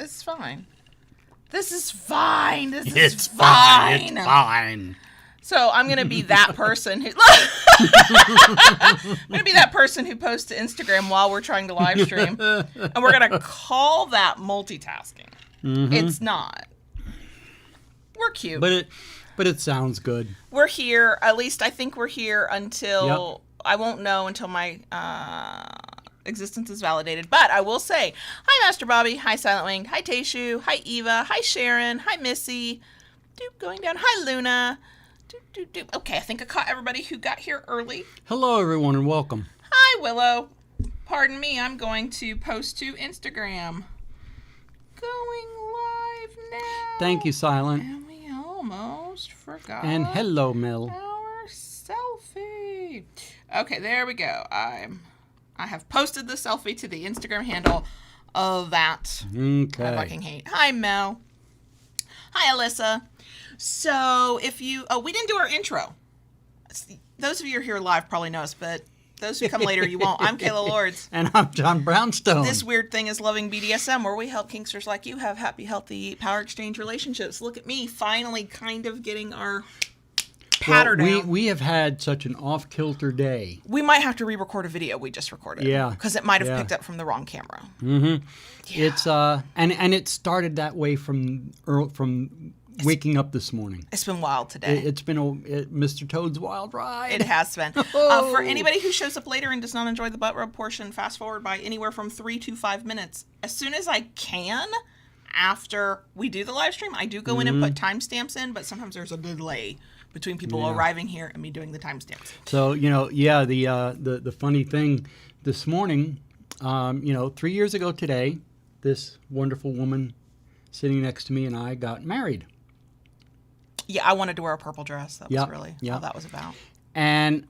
It's fine. This is fine. It's fine. So I'm going to be that person who... I'm going to be that person who posts to Instagram while we're trying to live stream. And we're going to call that multitasking. Mm-hmm. It's not. We're cute. But it sounds good. We're here. At least I think we're here until... Yep. I won't know until my existence is validated. But I will say, hi, Master Bobby. Hi, Silent Wing. Hi, Tayshu. Hi, Eva. Hi, Sharon. Hi, Missy. Doop, going down. Hi, Luna. Doop, doop, doop. Okay, I think I caught everybody who got here early. Hello, everyone, and welcome. Hi, Willow. Pardon me. I'm going to post to Instagram. Going live now. Thank you, Silent. And we almost forgot. And hello, Mel. Our selfie. Okay, there we go. I have posted the selfie to the Instagram handle of that. Okay. I fucking hate. Hi, Mel. Hi, Alyssa. So, we didn't do our intro. Those of you who are here live probably know us, but those who come later, you won't. I'm Kayla Lords. And I'm John Brownstone. This weird thing is Loving BDSM, where we help Kinksters like you have happy, healthy power exchange relationships. Look at me, finally kind of getting our pattern down. We have had such an off-kilter day. We might have to re-record a video we just recorded. Yeah. Because it might have picked up from the wrong camera. Mm-hmm. Yeah. It's, and it started that way from waking up this morning. It's been wild today. It's been Mr. Toad's wild ride. It has been. For anybody who shows up later and does not enjoy the butt rub portion, fast forward by anywhere from 3 to 5 minutes. As soon as I can, after we do the live stream, I do go in and put timestamps in, but sometimes there's a delay between people arriving here and me doing the timestamps. So, the funny thing this morning, 3 years ago today, this wonderful woman sitting next to me and I got married. Yeah, I wanted to wear a purple dress. That was really all that was about. And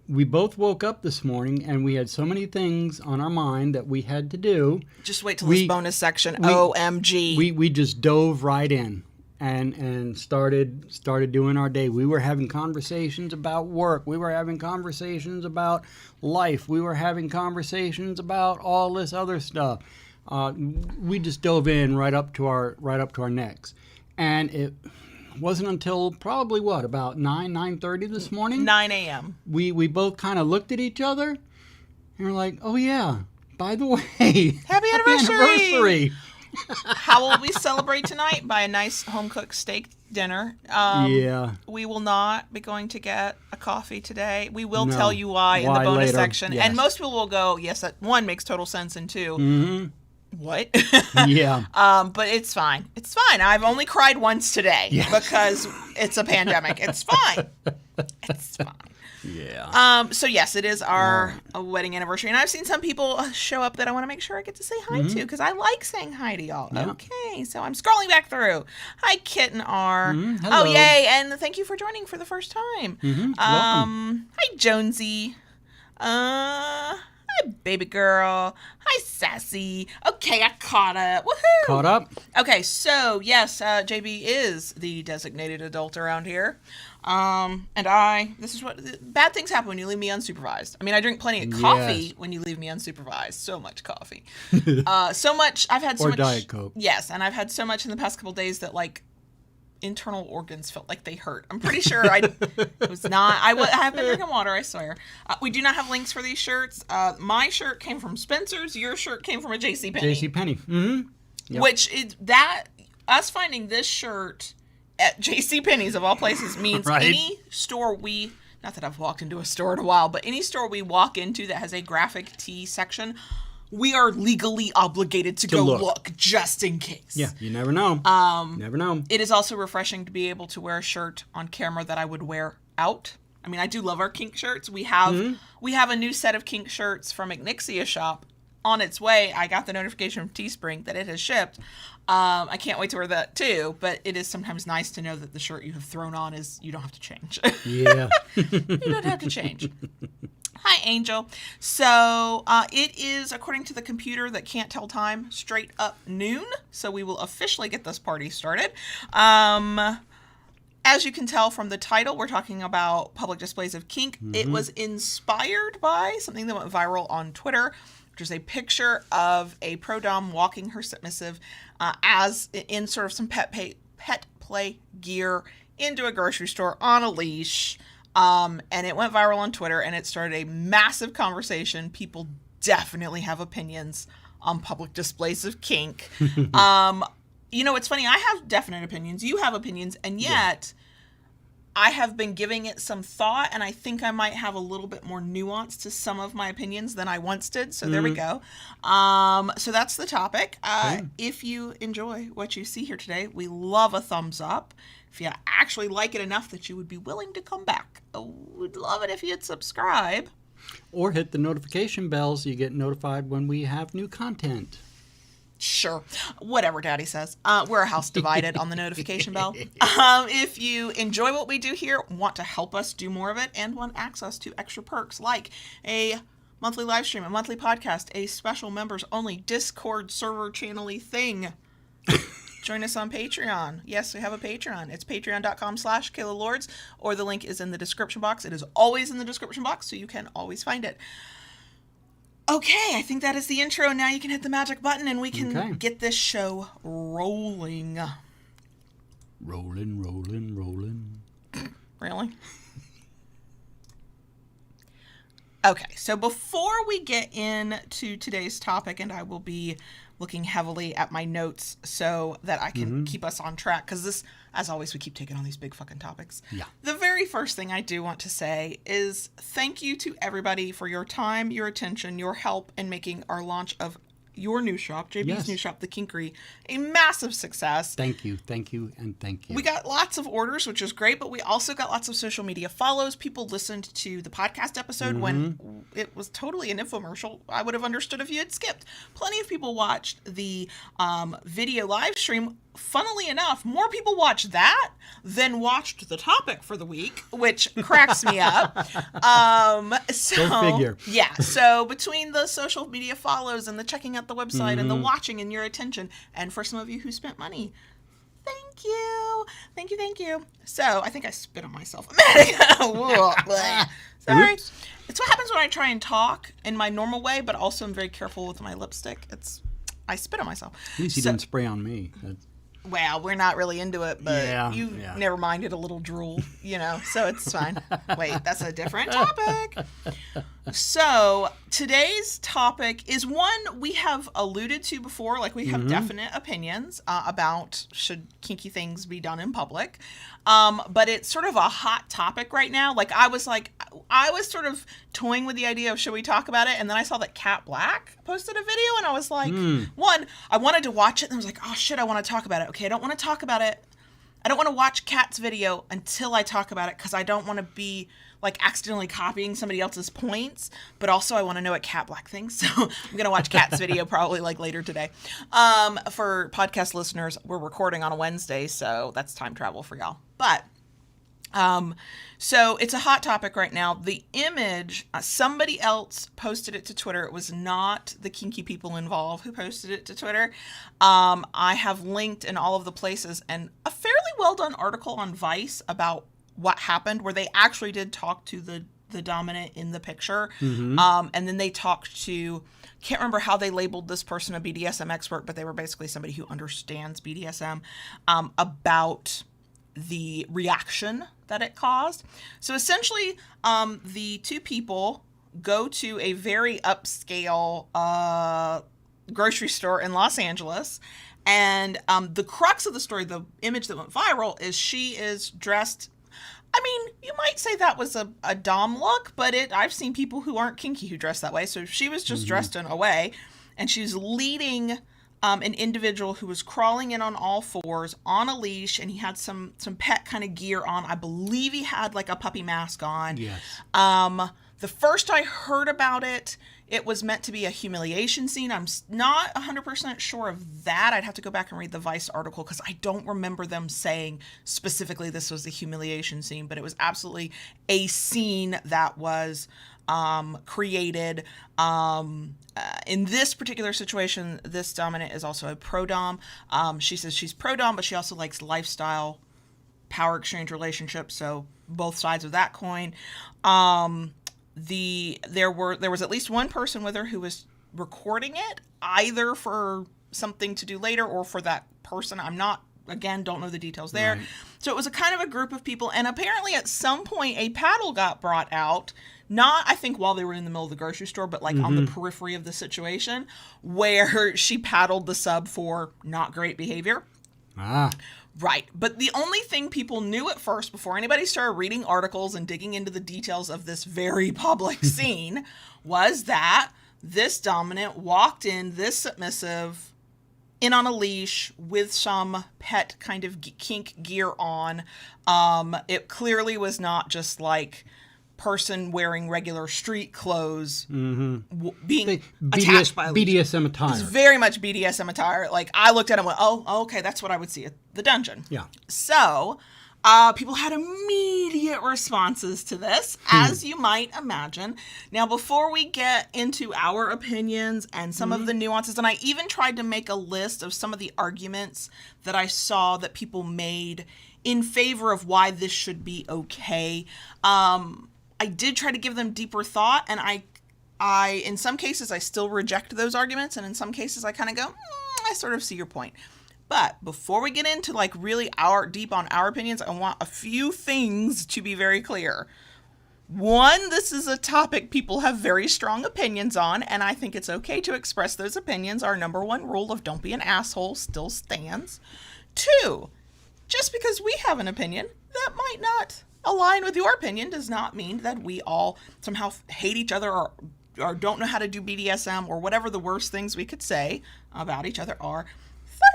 we both woke up this morning and we had so many things on our mind that we had to do. Just wait till this bonus section. OMG. We just dove right in and started doing our day. We were having conversations about work. We were having conversations about life. We were having conversations about all this other stuff. We just dove in right up to our necks. And it wasn't until probably, about 9:30 this morning? 9 a.m. We both kind of looked at each other, and we're like, oh, yeah, by the way. Happy anniversary! How will we celebrate tonight? By a nice home-cooked steak dinner. We will not be going to get a coffee today. We will tell you why in the bonus section. Yes. And most people will go, yes, that one makes total sense, and two, what? Yeah. But it's fine. It's fine. I've only cried once today because it's a pandemic. It's fine. It's fine. Yeah. So yes, it is our wedding anniversary, and I've seen some people show up that I want to make sure I get to say hi to because I like saying hi to y'all. Yeah. Okay, so I'm scrolling back through. Hi, Kitten R. Hello. Oh yay, and thank you for joining for the first time. Welcome. Hi, Jonesy. Hi, baby girl. Hi, Sassy. Okay, I caught up. Woohoo! Caught up? Okay, so, yes, JB is the designated adult around here. This is what, bad things happen when you leave me unsupervised. I mean, I drink plenty of coffee when you leave me unsupervised. So much coffee. So much, I've had so much. Or Diet Coke. Yes, and I've had so much in the past couple days that, internal organs felt like they hurt. I'm pretty sure I have been drinking water, I swear. We do not have links for these shirts. My shirt came from Spencer's. Your shirt came from a JCPenney. JCPenney. Mm-hmm. Yep. Which is us finding this shirt at JCPenney's of all places means any store not that I've walked into a store in a while, but any store we walk into that has a graphic tee section, we are legally obligated to go look just in case. Yeah, you never know. Never know. It is also refreshing to be able to wear a shirt on camera that I would wear out. I mean, I do love our Kink shirts. We have a new set of Kink shirts from Ignitia Shop on its way. I got the notification from Teespring that it has shipped. I can't wait to wear that too, but it is sometimes nice to know that the shirt you have thrown on you don't have to change. Yeah. You don't have to change. Hi, Angel. So it is, according to the computer that can't tell time, straight up noon. So we will officially get this party started. As you can tell from the title, we're talking about public displays of kink. It was inspired by something that went viral on Twitter. which is a picture of a pro dom walking her submissive as in sort of some pet play gear into a grocery store on a leash. And it went viral on Twitter, and it started a massive conversation. People definitely have opinions on public displays of kink. It's funny. I have definite opinions. You have opinions, and yet I have been giving it some thought, and I think I might have a little bit more nuance to some of my opinions than I once did. So there we go. So that's the topic. If you enjoy what you see here today, we love a thumbs up. If you actually like it enough that you would be willing to come back, we'd love it if you'd subscribe. Or hit the notification bell so you get notified when we have new content. Sure. Whatever Daddy says. We're a house divided on the notification bell. If you enjoy what we do here, want to help us do more of it, and want access to extra perks like a monthly live stream, a monthly podcast, a special members only Discord server channel-y thing, join us on Patreon. Yes, we have a Patreon. It's patreon.com/KaylaLords, or the link is in the description box. It is always in the description box, so you can always find it. Okay, I think that is the intro. Now you can hit the magic button and we can get this show rolling. Rolling. Really? Okay, so before we get into today's topic, and I will be looking heavily at my notes so that I can keep us on track, because this, as always, we keep taking on these big fucking topics. Yeah. The very first thing I do want to say is thank you to everybody for your time, your attention, your help in making our launch of your new shop, JB's new shop, The Kinkery, a massive success. Thank you. We got lots of orders, which is great, but we also got lots of social media follows. People listened to the podcast episode when it was totally an infomercial. I would have understood if you had skipped. Plenty of people watched the video live stream. Funnily enough, more people watched that than watched the topic for the week, which cracks me up. So Go figure. Yeah. So between the social media follows and the checking out the website and the watching and your attention, and for some of you who spent money, thank you. So I think I spit on myself. Sorry. Oops. It's what happens when I try and talk in my normal way, but also I'm very careful with my lipstick. I spit on myself. At least you didn't spray on me. Well, we're not really into it, but you yeah. never minded a little drool, so it's fine. Wait, that's a different topic. So today's topic is one we have alluded to before. Like, we have definite opinions about should kinky things be done in public. But it's sort of a hot topic right now. Like, I was sort of toying with the idea of should we talk about it? And then I saw that Cat Black posted a video, and I was like, one, I wanted to watch it, and I was like, oh shit, I want to talk about it. Okay, I don't want to talk about it. I don't want to watch Cat's video until I talk about it, because I don't want to be like accidentally copying somebody else's points, but also I want to know what Cat Black thinks. So I'm going to watch Cat's video probably like later today. For podcast listeners, we're recording on a Wednesday, so that's time travel for y'all. But so it's a hot topic right now. The image, somebody else posted it to Twitter. It was not the kinky people involved who posted it to Twitter. I have linked in all of the places, and a fairly well done article on Vice about what happened, where they actually did talk to the dominant in the picture. And then they talked to, can't remember how they labeled this person a BDSM expert, but they were basically somebody who understands BDSM, about the reaction that it caused. So essentially, the two people go to a very upscale grocery store in Los Angeles, and the crux of the story, the image that went viral, is she is dressed, I mean, you might say that was a dom look, but I've seen people who aren't kinky who dress that way. So she was just dressed in a way, and she's leading an individual who was crawling in on all fours on a leash, and he had some pet kind of gear on. I believe he had like a puppy mask on. Yes. The first I heard about it, it was meant to be a humiliation scene. I'm not 100% sure of that. I'd have to go back and read the Vice article, because I don't remember them saying specifically this was a humiliation scene, but it was absolutely a scene that was created. In this particular situation, this dominant is also a pro-dom. She says she's pro-dom, but she also likes lifestyle power exchange relationships, so both sides of that coin. There was at least one person with her who was recording it, either for something to do later or for that person. I'm not, again, don't know the details there. Right. So it was a kind of a group of people, and apparently at some point a paddle got brought out, not, I think, while they were in the middle of the grocery store, but like on the periphery of the situation, where she paddled the sub for not great behavior. Ah. Right. But the only thing people knew at first, before anybody started reading articles and digging into the details of this very public scene, was that this dominant walked in, this submissive, in on a leash with some pet kind of kink gear on. It clearly was not just like person wearing regular street clothes being attached by a leash. BDSM attire. It's very much BDSM attire. Like, I looked at it and went, oh, okay, that's what I would see at the dungeon. Yeah. So, people had immediate responses to this, as you might imagine. Now, before we get into our opinions and some of the nuances, and I even tried to make a list of some of the arguments that I saw that people made in favor of why this should be okay. I did try to give them deeper thought, and I in some cases, I still reject those arguments, and in some cases, I kind of go, I sort of see your point. But before we get into like really deep on our opinions, I want a few things to be very clear. One, this is a topic people have very strong opinions on, and I think it's okay to express those opinions. Our number one rule of don't be an asshole still stands. Two, just because we have an opinion that might not align with your opinion does not mean that we all somehow hate each other or don't know how to do BDSM or whatever the worst things we could say about each other are.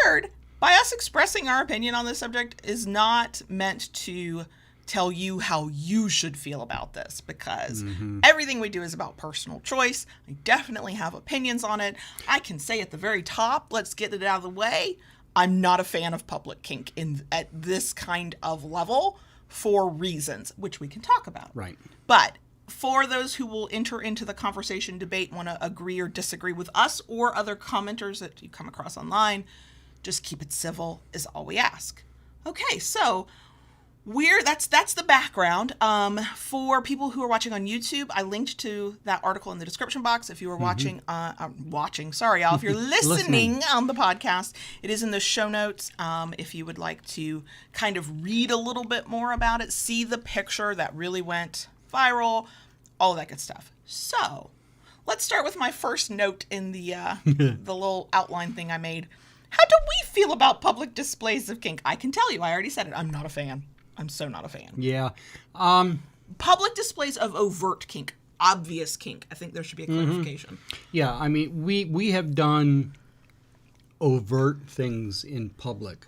Third, by us expressing our opinion on this subject is not meant to tell you how you should feel about this, because everything we do is about personal choice. I definitely have opinions on it. I can say at the very top, let's get it out of the way, I'm not a fan of public kink at this kind of level for reasons, which we can talk about. Right. But for those who will enter into the conversation, debate, want to agree or disagree with us or other commenters that you come across online, just keep it civil is all we ask. Okay, so that's the background. For people who are watching on YouTube, I linked to that article in the description box. If you were sorry, y'all. If you're listening on the podcast, it is in the show notes. If you would like to kind of read a little bit more about it, see the picture that really went viral, all of that good stuff. So, let's start with my first note in the the little outline thing I made. How do we feel about public displays of kink? I can tell you, I already said it. I'm not a fan. I'm so not a fan. Yeah. Public displays of overt kink, obvious kink. I think there should be a clarification. Yeah, I mean, we have done overt things in public,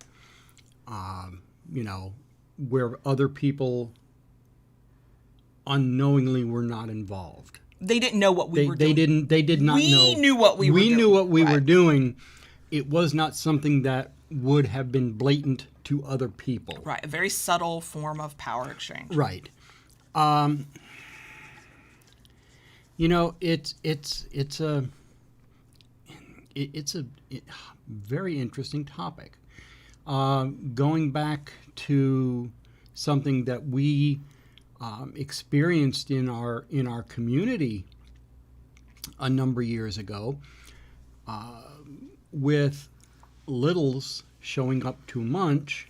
where other people unknowingly were not involved. They didn't know what we were doing. They did not know. We knew what we were doing. We knew what we were doing. It was not something that would have been blatant to other people. Right, a very subtle form of power exchange. Right. It's a very interesting topic. Going back to something that we experienced in our community a number of years ago, with littles showing up to munch.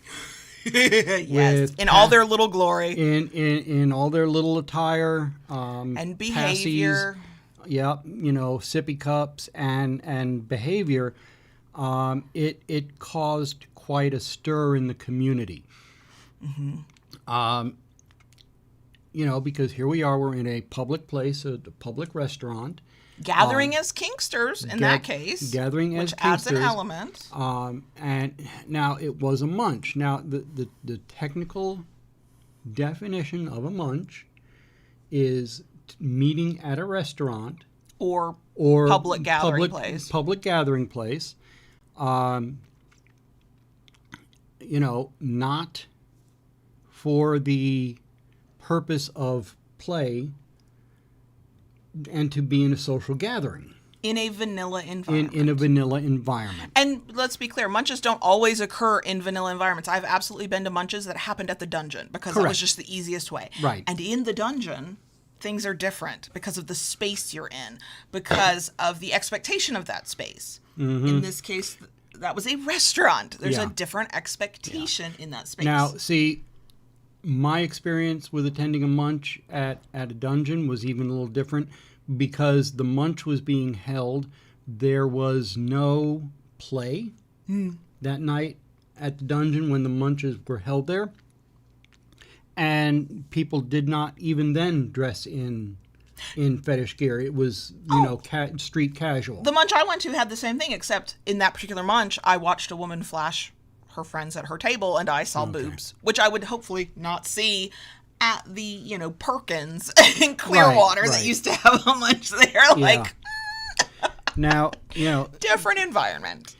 Yes, in all their little glory. In all their little attire. And behavior. Passies, yeah, sippy cups and behavior. It caused quite a stir in the community. Because here we are, we're in a public place, a public restaurant. Gathering as kinksters in that case. Gathering as which kinksters. adds an element. And now it was a munch. Now the technical definition of a munch is meeting at a restaurant or public gathering place. Not for the purpose of play and to be in a social gathering. In a vanilla environment. In a vanilla environment. And let's be clear, munches don't always occur in vanilla environments. I've absolutely been to munches that happened at the dungeon because it was just the easiest way. Right. And in the dungeon, things are different because of the space you're in, because of the expectation of that space. In this case, that was a restaurant. There's a different expectation in that space. Now, see, my experience with attending a munch at a dungeon was even a little different because the munch was being held. There was no play that night at the dungeon when the munches were held there. And people did not even then dress in fetish gear. It was, street casual. The munch I went to had the same thing, except in that particular munch, I watched a woman flash her friends at her table, and I saw boobs, which I would hopefully not see at the, Perkins in Clearwater that used to have a munch there. Like, now, different environment.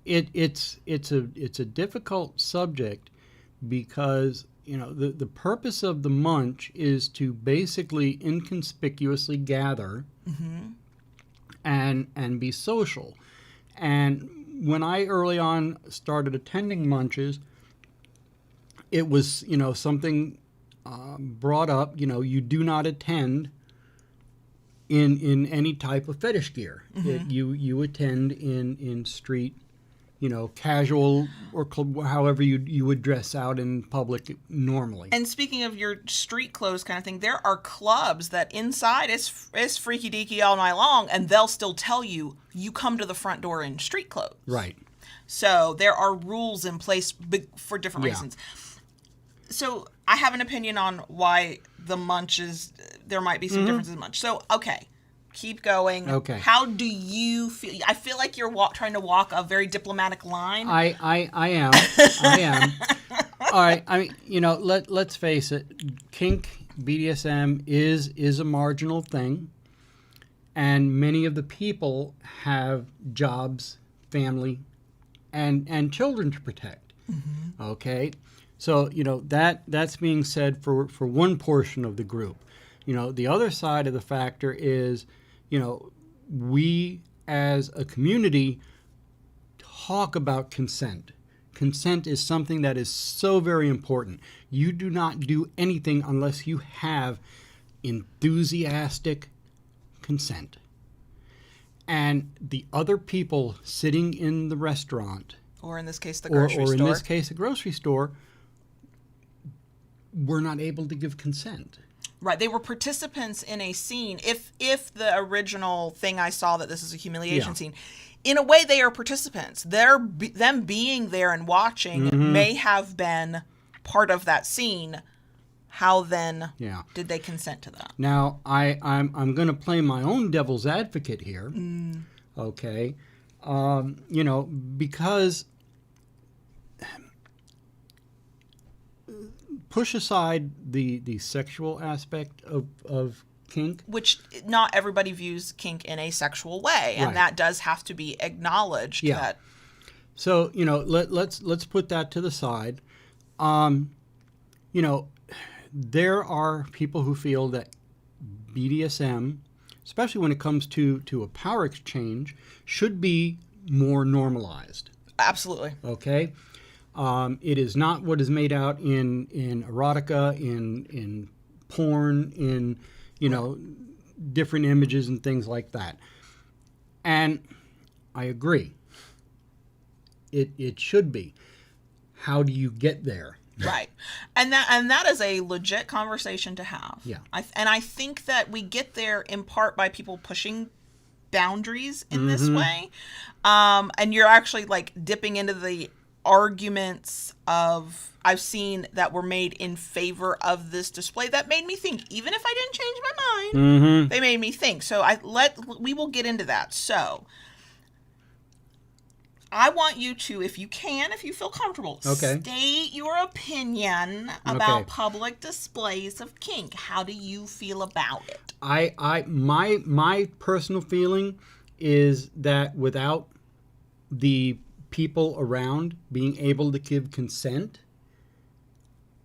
It's a difficult subject because the purpose of the munch is to basically inconspicuously gather and be social. And when I early on started attending munches, it was something brought up. You do not attend in any type of fetish gear. You attend in street, casual or however you would dress out in public normally. And speaking of your street clothes kind of thing, there are clubs that inside is freaky deaky all night long, and they'll still tell you come to the front door in street clothes. Right. So there are rules in place for different reasons. So I have an opinion on why the munch there might be some differences in munch. So, okay. Keep going. Okay. How do you feel? I feel like you're trying to walk a very diplomatic line. I am. I am. All right. I mean, let's face it. Kink, BDSM is a marginal thing, and many of the people have jobs, family, and children to protect. Okay. So that's being said for one portion of the group. The other side of the factor is, we as a community talk about consent. Consent is something that is so very important. You do not do anything unless you have enthusiastic consent. And the other people sitting in the restaurant, or in this case, the grocery store. Or in this case, the grocery store, were not able to give consent. Right, they were participants in a scene. If the original thing I saw that this is a humiliation scene, in a way they are participants. Them being there and watching may have been part of that scene. How then did they consent to that? Now I'm going to play my own devil's advocate here. Okay, because. Push aside the sexual aspect of kink, which not everybody views kink in a sexual way, and that does have to be acknowledged. So let's put that to the side. There are people who feel that BDSM, especially when it comes to a power exchange, should be more normalized. Absolutely. Okay. It is not what is made out in erotica, in porn, in different images and things like that. And I agree. It should be. How do you get there? Right. And that is a legit conversation to have. Yeah. I think that we get there in part by people pushing boundaries in this way. And you're actually like dipping into the arguments I've seen that were made in favor of this display that made me think, even if I didn't change my mind, they made me think. So we will get into that. So I want you to, if you feel comfortable, state your opinion about public displays of kink. How do you feel about it? My personal feeling is that without the people around being able to give consent,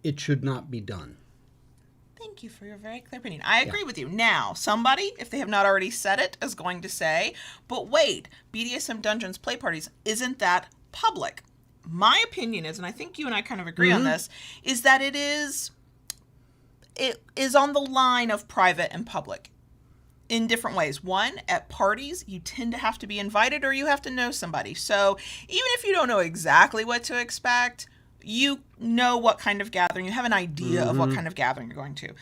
it should not be done. Thank you for your very clear opinion. I agree with you. Now, somebody, if they have not already said it, is going to say, but wait, BDSM Dungeons play parties, isn't that public? My opinion is, and I think you and I kind of agree on this, is that it is it is on the line of private and public in different ways. One, at parties, you tend to have to be invited or you have to know somebody. So even if you don't know exactly what to expect, you know what kind of gathering, you have an idea of what kind of gathering you're going to.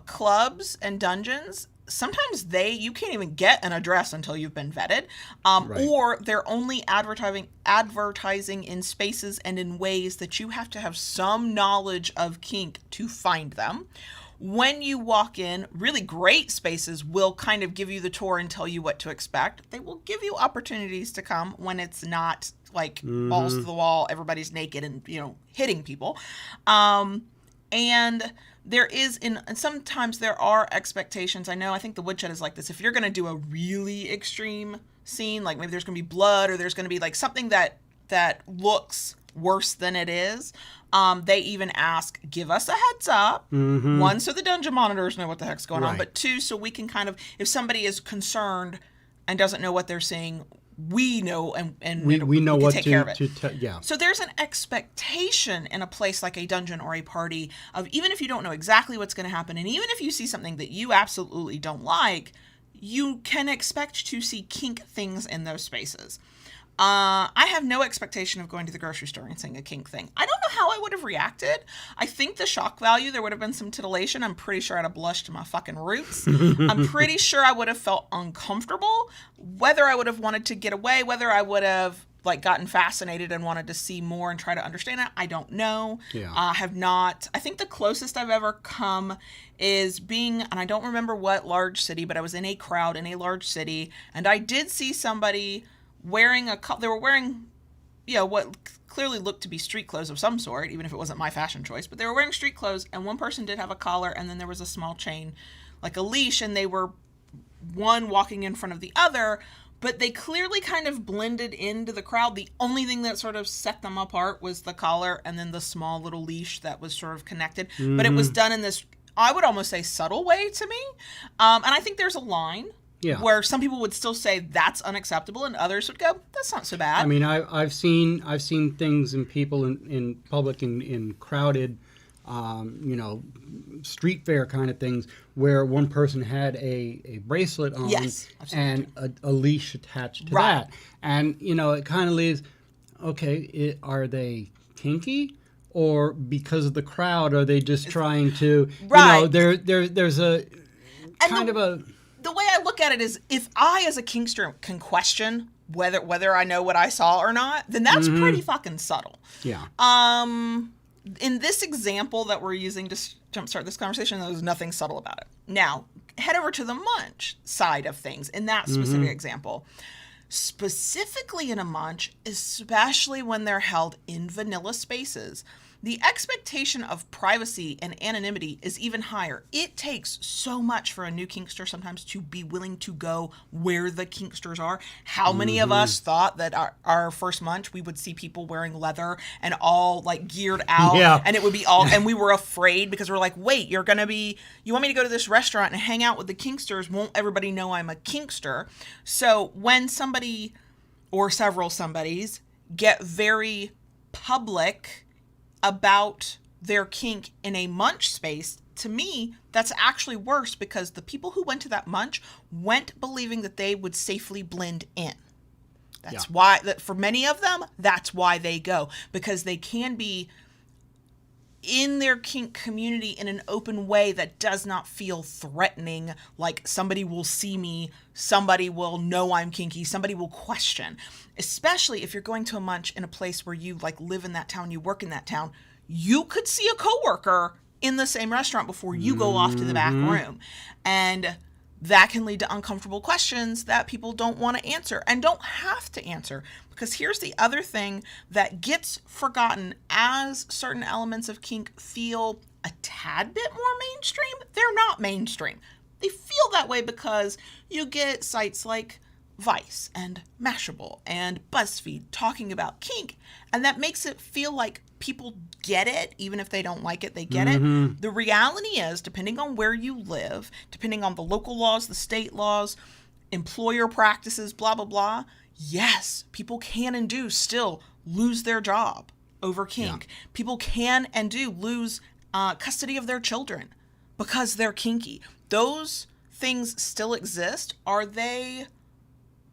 Clubs and dungeons, sometimes you can't even get an address until you've been vetted, Right. or they're only advertising in spaces and in ways that you have to have some knowledge of kink to find them. When you walk in, really great spaces will kind of give you the tour and tell you what to expect. They will give you opportunities to come when it's not like balls to the wall, everybody's naked and, hitting people. And there is, and sometimes there are expectations. I think the Woodshed is like this. If you're going to do a really extreme scene, like maybe there's going to be blood or there's going to be like something that looks worse than it is, they even ask, give us a heads up. One, so the dungeon monitors know what the heck's going on, but two, so we can kind of, if somebody is concerned and doesn't know what they're seeing, we know and we know what take care of it. Yeah. So there's an expectation in a place like a dungeon or a party of, even if you don't know exactly what's going to happen, and even if you see something that you absolutely don't like, you can expect to see kink things in those spaces. I have no expectation of going to the grocery store and seeing a kink thing. I don't know how I would have reacted. I think the shock value, there would have been some titillation. I'm pretty sure I'd have blushed to my fucking roots. I'm pretty sure I would have felt uncomfortable. Whether I would have wanted to get away, whether I would have gotten fascinated and wanted to see more and try to understand it, I don't know. Yeah. Have not. I think the closest I've ever come is being, and I don't remember what large city, but I was in a crowd in a large city, and I did see somebody wearing they were wearing, what clearly looked to be street clothes of some sort, even if it wasn't my fashion choice, but they were wearing street clothes, and one person did have a collar, and then there was a small chain, like a leash, and they were one walking in front of the other, but they clearly kind of blended into the crowd. The only thing that sort of set them apart was the collar and then the small little leash that was sort of connected, but it was done in this, I would almost say, subtle way to me, and I think there's a line. Yeah. Where some people would still say that's unacceptable, and others would go, that's not so bad. I mean, I've seen things in people in public in crowded, street fair kind of things where one person had a bracelet on and a leash attached to that, and it kind of leaves. Okay, are they kinky? Or because of the crowd, are they just trying to? There's a kind of a. The way I look at it is, if I, as a kinkster, can question whether I know what I saw or not, then that's pretty fucking subtle. Yeah. In this example that we're using to jumpstart this conversation, there's nothing subtle about it. Now, head over to the munch side of things in that specific example. Specifically in a munch, especially when they're held in vanilla spaces, the expectation of privacy and anonymity is even higher. It takes so much for a new kinkster sometimes to be willing to go where the kinksters are. How many of us thought that our first munch, we would see people wearing leather and all geared out, and it would be all, and we were afraid because we're like, wait, you want me to go to this restaurant and hang out with the kinksters? Won't everybody know I'm a kinkster? So when somebody or several somebodies get very public about their kink in a munch space, to me, that's actually worse, because the people who went to that munch went believing that they would safely blend in. That's why, that for many of them, that's why they go, because they can be in their kink community in an open way that does not feel threatening, like somebody will see me, somebody will know I'm kinky, somebody will question. Especially if you're going to a munch in a place where you live in that town, you work in that town, you could see a coworker in the same restaurant before you go off to the back room. And that can lead to uncomfortable questions that people don't want to answer and don't have to answer. Because here's the other thing that gets forgotten as certain elements of kink feel a tad bit more mainstream. They're not mainstream. They feel that way because you get sites like Vice and Mashable and BuzzFeed talking about kink, and that makes it feel like people get it. Even if they don't like it, they get it. The reality is, depending on where you live, depending on the local laws, the state laws, employer practices, blah, blah, blah, yes, people can and do still lose their job over kink. People can and do lose custody of their children because they're kinky. Those things still exist. Are they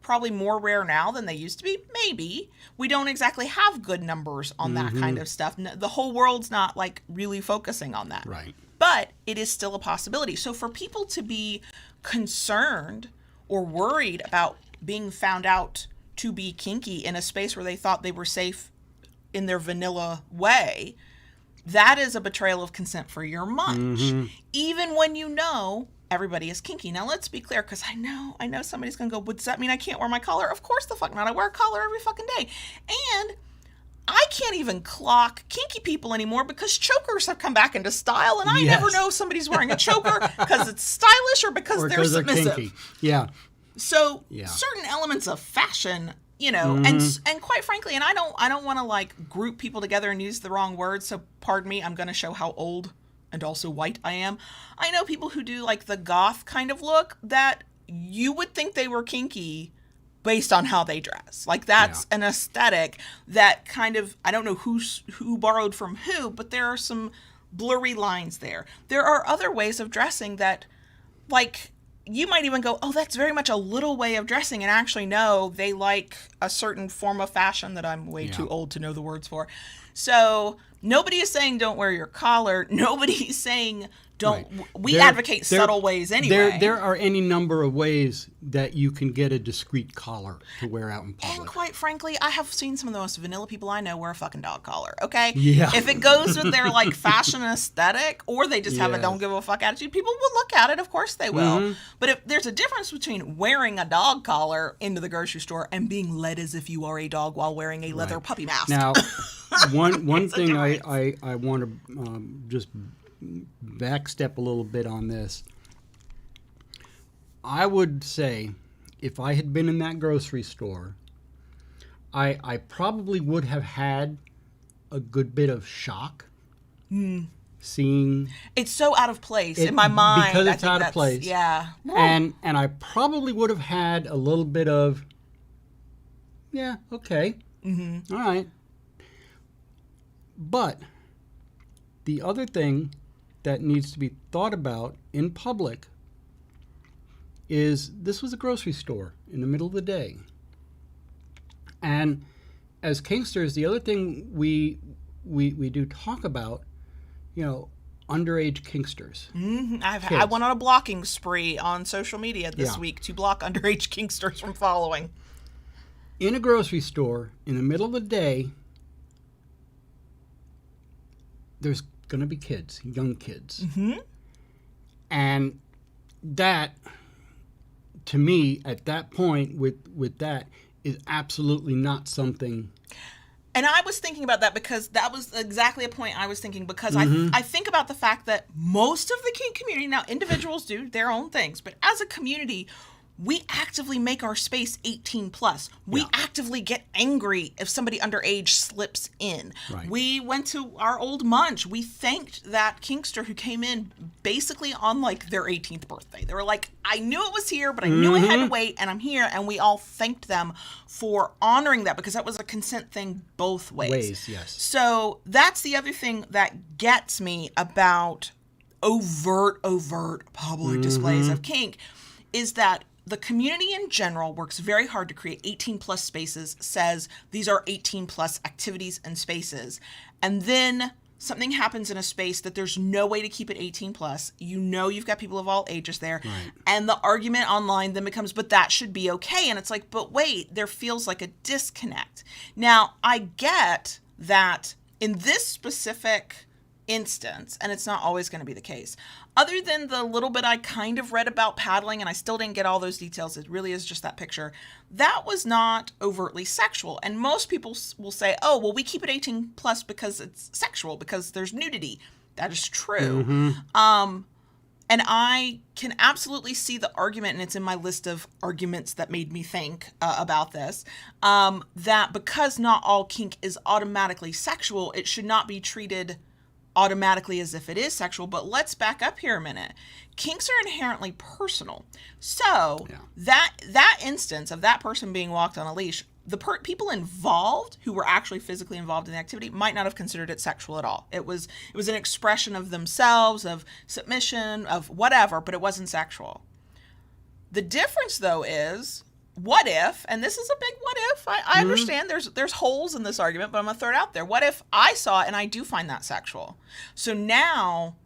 probably more rare now than they used to be? Maybe. We don't exactly have good numbers on that kind of stuff. The whole world's not like really focusing on that. Right. But it is still a possibility. So for people to be concerned or worried about being found out to be kinky in a space where they thought they were safe in their vanilla way, that is a betrayal of consent for your munch. Even when you know everybody is kinky. Now, let's be clear, because I know somebody's going to go, does that mean I can't wear my collar? Of course the fuck not. I wear a collar every fucking day. And I can't even clock kinky people anymore because chokers have come back into style, and I never know if somebody's wearing a choker because it's stylish or because they're submissive. Kinky. Yeah. So certain elements of fashion, you know, and quite frankly, and I don't want to like group people together and use the wrong words. So pardon me, I'm going to show how old and also white I am. I know people who do like the goth kind of look that you would think they were kinky based on how they dress. Like that's an aesthetic that kind of, I don't know who borrowed from who, but there are some blurry lines there. There are other ways of dressing that, like, you might even go, oh, that's very much a little way of dressing, and actually no, they like a certain form of fashion that I'm way too old to know the words for. So nobody is saying don't wear your collar. Nobody is saying don't. Right. We advocate subtle ways anyway. There are any number of ways that you can get a discreet collar to wear out in public. And quite frankly, I have seen some of the most vanilla people I know wear a fucking dog collar, okay? Yeah. If it goes with their, like, fashion aesthetic, or they just have a don't give a fuck attitude, people will look at it. Of course they will. But if there's a difference between wearing a dog collar into the grocery store and being led as if you are a dog while wearing a leather puppy mask. Now, one thing I want to just backstep a little bit on this. I would say if I had been in that grocery store, I probably would have had a good bit of shock seeing it's so out of place in my mind because it's out of place. Yeah. And I probably would have had a little bit of okay. All right. But the other thing that needs to be thought about in public is this was a grocery store in the middle of the day. And as kinksters, the other thing we do talk about, you know, underage kinksters. I went on a blocking spree on social media this week to block underage kinksters from following. In a grocery store in the middle of the day, there's going to be kids, young kids. And that, to me, at that point, with that, is absolutely not something. And I was thinking about that because that was exactly a point I was thinking, because I think about the fact that most of the kink community, now individuals do their own things, but as a community, we actively make our space 18 plus. We actively get angry if somebody underage slips in. Right. We went to our old munch. We thanked that kinkster who came in basically on like their 18th birthday. They were like, I knew it was here, but I knew I had to wait, and I'm here. And we all thanked them for honoring that, because that was a consent thing both ways. Yes. So that's the other thing that gets me about overt public displays of kink, is that the community in general works very hard to create 18 plus spaces, says these are 18 plus activities and spaces. And then something happens in a space that there's no way to keep it 18 plus. You know, you've got people of all ages there. Right. And the argument online then becomes, but that should be okay. And it's like, but wait, there feels like a disconnect. Now, I get that in this specific instance, and it's not always going to be the case, other than the little bit I kind of read about paddling, and I still didn't get all those details, it really is just that picture, that was not overtly sexual. And most people will say, oh, well, we keep it 18 plus because it's sexual, because there's nudity. That is true. And I can absolutely see the argument, and it's in my list of arguments that made me think about this, that because not all kink is automatically sexual, it should not be treated automatically as if it is sexual. But let's back up here a minute. Kinks are inherently personal. So that instance of that person being walked on a leash, people involved who were actually physically involved in the activity might not have considered it sexual at all. It was an expression of themselves, of submission, of whatever, but it wasn't sexual. The difference, though, is what if, and this is a big what if, I understand there's holes in this argument, but I'm going to throw it out there. What if I saw it and I do find that sexual? So now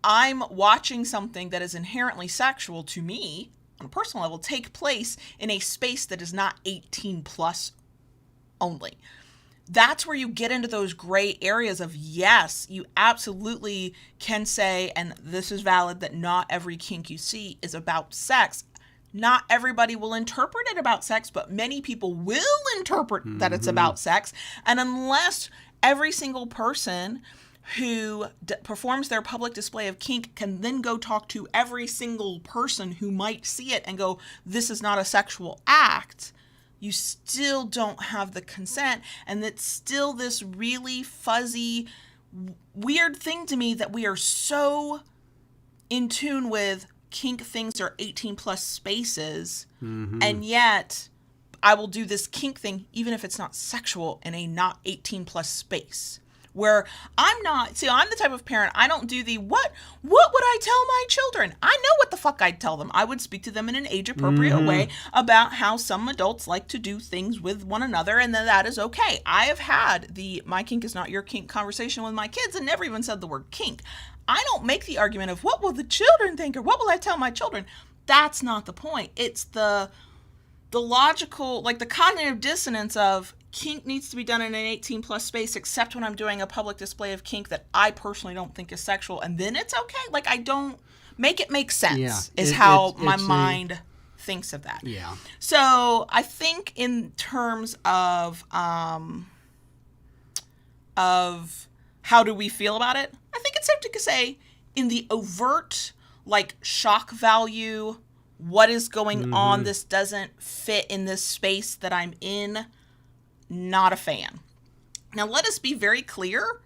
I'm watching something that is inherently sexual to me on a personal level take place in a space that is not 18 plus only. That's where you get into those gray areas of, yes, you absolutely can say, and this is valid, that not every kink you see is about sex. Not everybody will interpret it about sex, but many people will interpret that it's about sex. And unless every single person who performs their public display of kink can then go talk to every single person who might see it and go, this is not a sexual act, you still don't have the consent. And it's still this really fuzzy, weird thing to me that we are so in tune with kink things are 18 plus spaces. And yet I will do this kink thing even if it's not sexual in a not 18 plus space. Where I'm the type of parent, I don't do the, what would I tell my children? I know what the fuck I'd tell them. I would speak to them in an age-appropriate way about how some adults like to do things with one another, and then that is okay. I have had the my kink is not your kink conversation with my kids and never even said the word kink. I don't make the argument of what will the children think or what will I tell my children. That's not the point. It's the logical, like the cognitive dissonance of kink needs to be done in an 18 plus space, except when I'm doing a public display of kink that I personally don't think is sexual. And then it's okay. Like, I don't make it make sense is how my mind thinks of that. Yeah. So I think in terms of how do we feel about it? I think it's safe to say in the overt, like, shock value, what is going on, this doesn't fit in this space that I'm in, not a fan. Now, let us be very clear.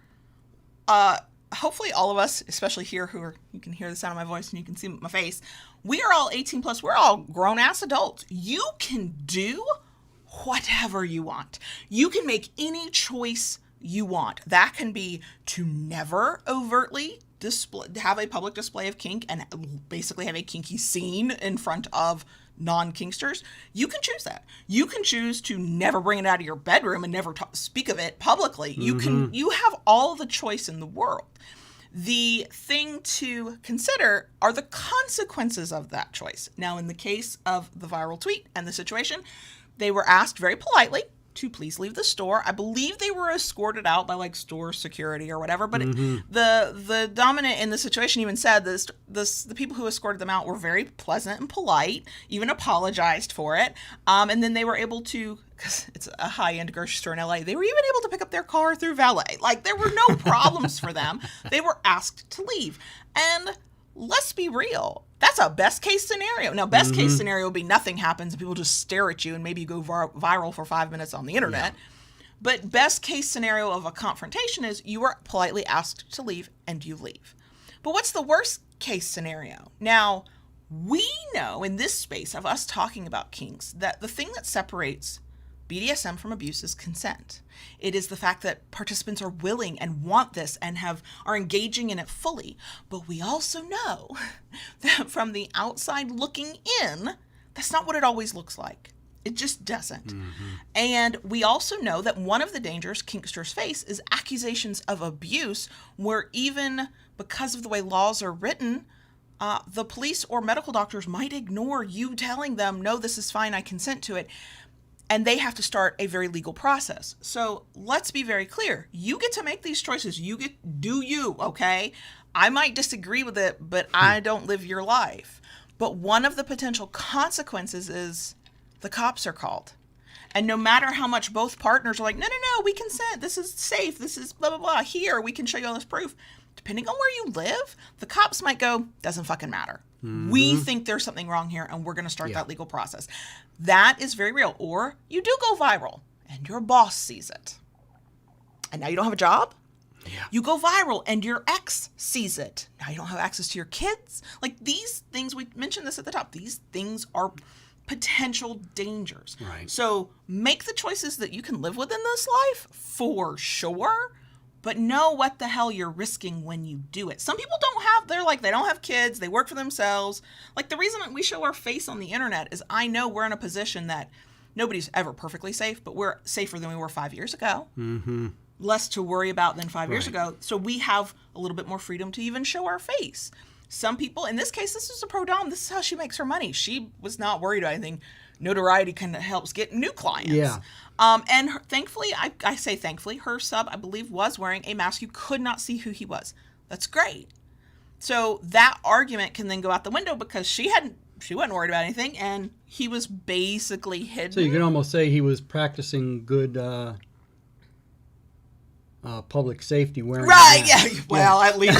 Hopefully all of us, especially here you can hear the sound of my voice and you can see my face, we are all 18 plus. We're all grown-ass adults. You can do whatever you want. You can make any choice you want. That can be to never overtly have a public display of kink and basically have a kinky scene in front of non-kinksters. You can choose that. You can choose to never bring it out of your bedroom and never speak of it publicly. You have all the choice in the world. The thing to consider are the consequences of that choice. Now, in the case of the viral tweet and the situation, they were asked very politely to please leave the store. I believe they were escorted out by like store security or whatever, but the dominant in the situation even said the people who escorted them out were very pleasant and polite, even apologized for it. And then they were able to, because it's a high-end grocery store in LA, they were even able to pick up their car through valet. Like, there were no problems for them. They were asked to leave. And let's be real. That's a best case scenario. Now, best case scenario would be nothing happens and people just stare at you and maybe you go viral for 5 minutes on the internet. Yeah. But best case scenario of a confrontation is you are politely asked to leave and you leave. But what's the worst case scenario? Now, we know in this space of us talking about kinks that the thing that separates BDSM from abuse is consent. It is the fact that participants are willing and want this and are engaging in it fully. But we also know that from the outside looking in, that's not what it always looks like. It just doesn't. And we also know that one of the dangers kinksters face is accusations of abuse, where even because of the way laws are written, the police or medical doctors might ignore you telling them, no, this is fine, I consent to it. And they have to start a very legal process. So let's be very clear. You get to make these choices. Do you, okay? I might disagree with it, but I don't live your life. But one of the potential consequences is the cops are called. And no matter how much both partners are like, no, we consent. This is safe. This is blah, blah, blah. Here, we can show you all this proof. Depending on where you live, the cops might go, doesn't fucking matter. We think there's something wrong here, and we're going to start that legal process. That is very real. Or you do go viral, and your boss sees it. And now you don't have a job? Yeah. You go viral, and your ex sees it. Now you don't have access to your kids? Like, these things, we mentioned this at the top, these things are potential dangers. Right. So make the choices that you can live with in this life, for sure, but know what the hell you're risking when you do it. Some people they don't have kids, they work for themselves. Like, the reason we show our face on the internet is I know we're in a position that nobody's ever perfectly safe, but we're safer than we were 5 years ago. Mm-hmm. Less to worry about than 5 years Right. ago. So we have a little bit more freedom to even show our face. Some people, in this case, this is a pro dom. This is how she makes her money. She was not worried about anything. Notoriety kind of helps get new clients. Yeah. And thankfully, I say thankfully, her sub, I believe, was wearing a mask. You could not see who he was. That's great. So that argument can then go out the window because she wasn't worried about anything, and he was basically hidden. So you can almost say he was practicing good public safety wearing. Right, yeah. Well, at least,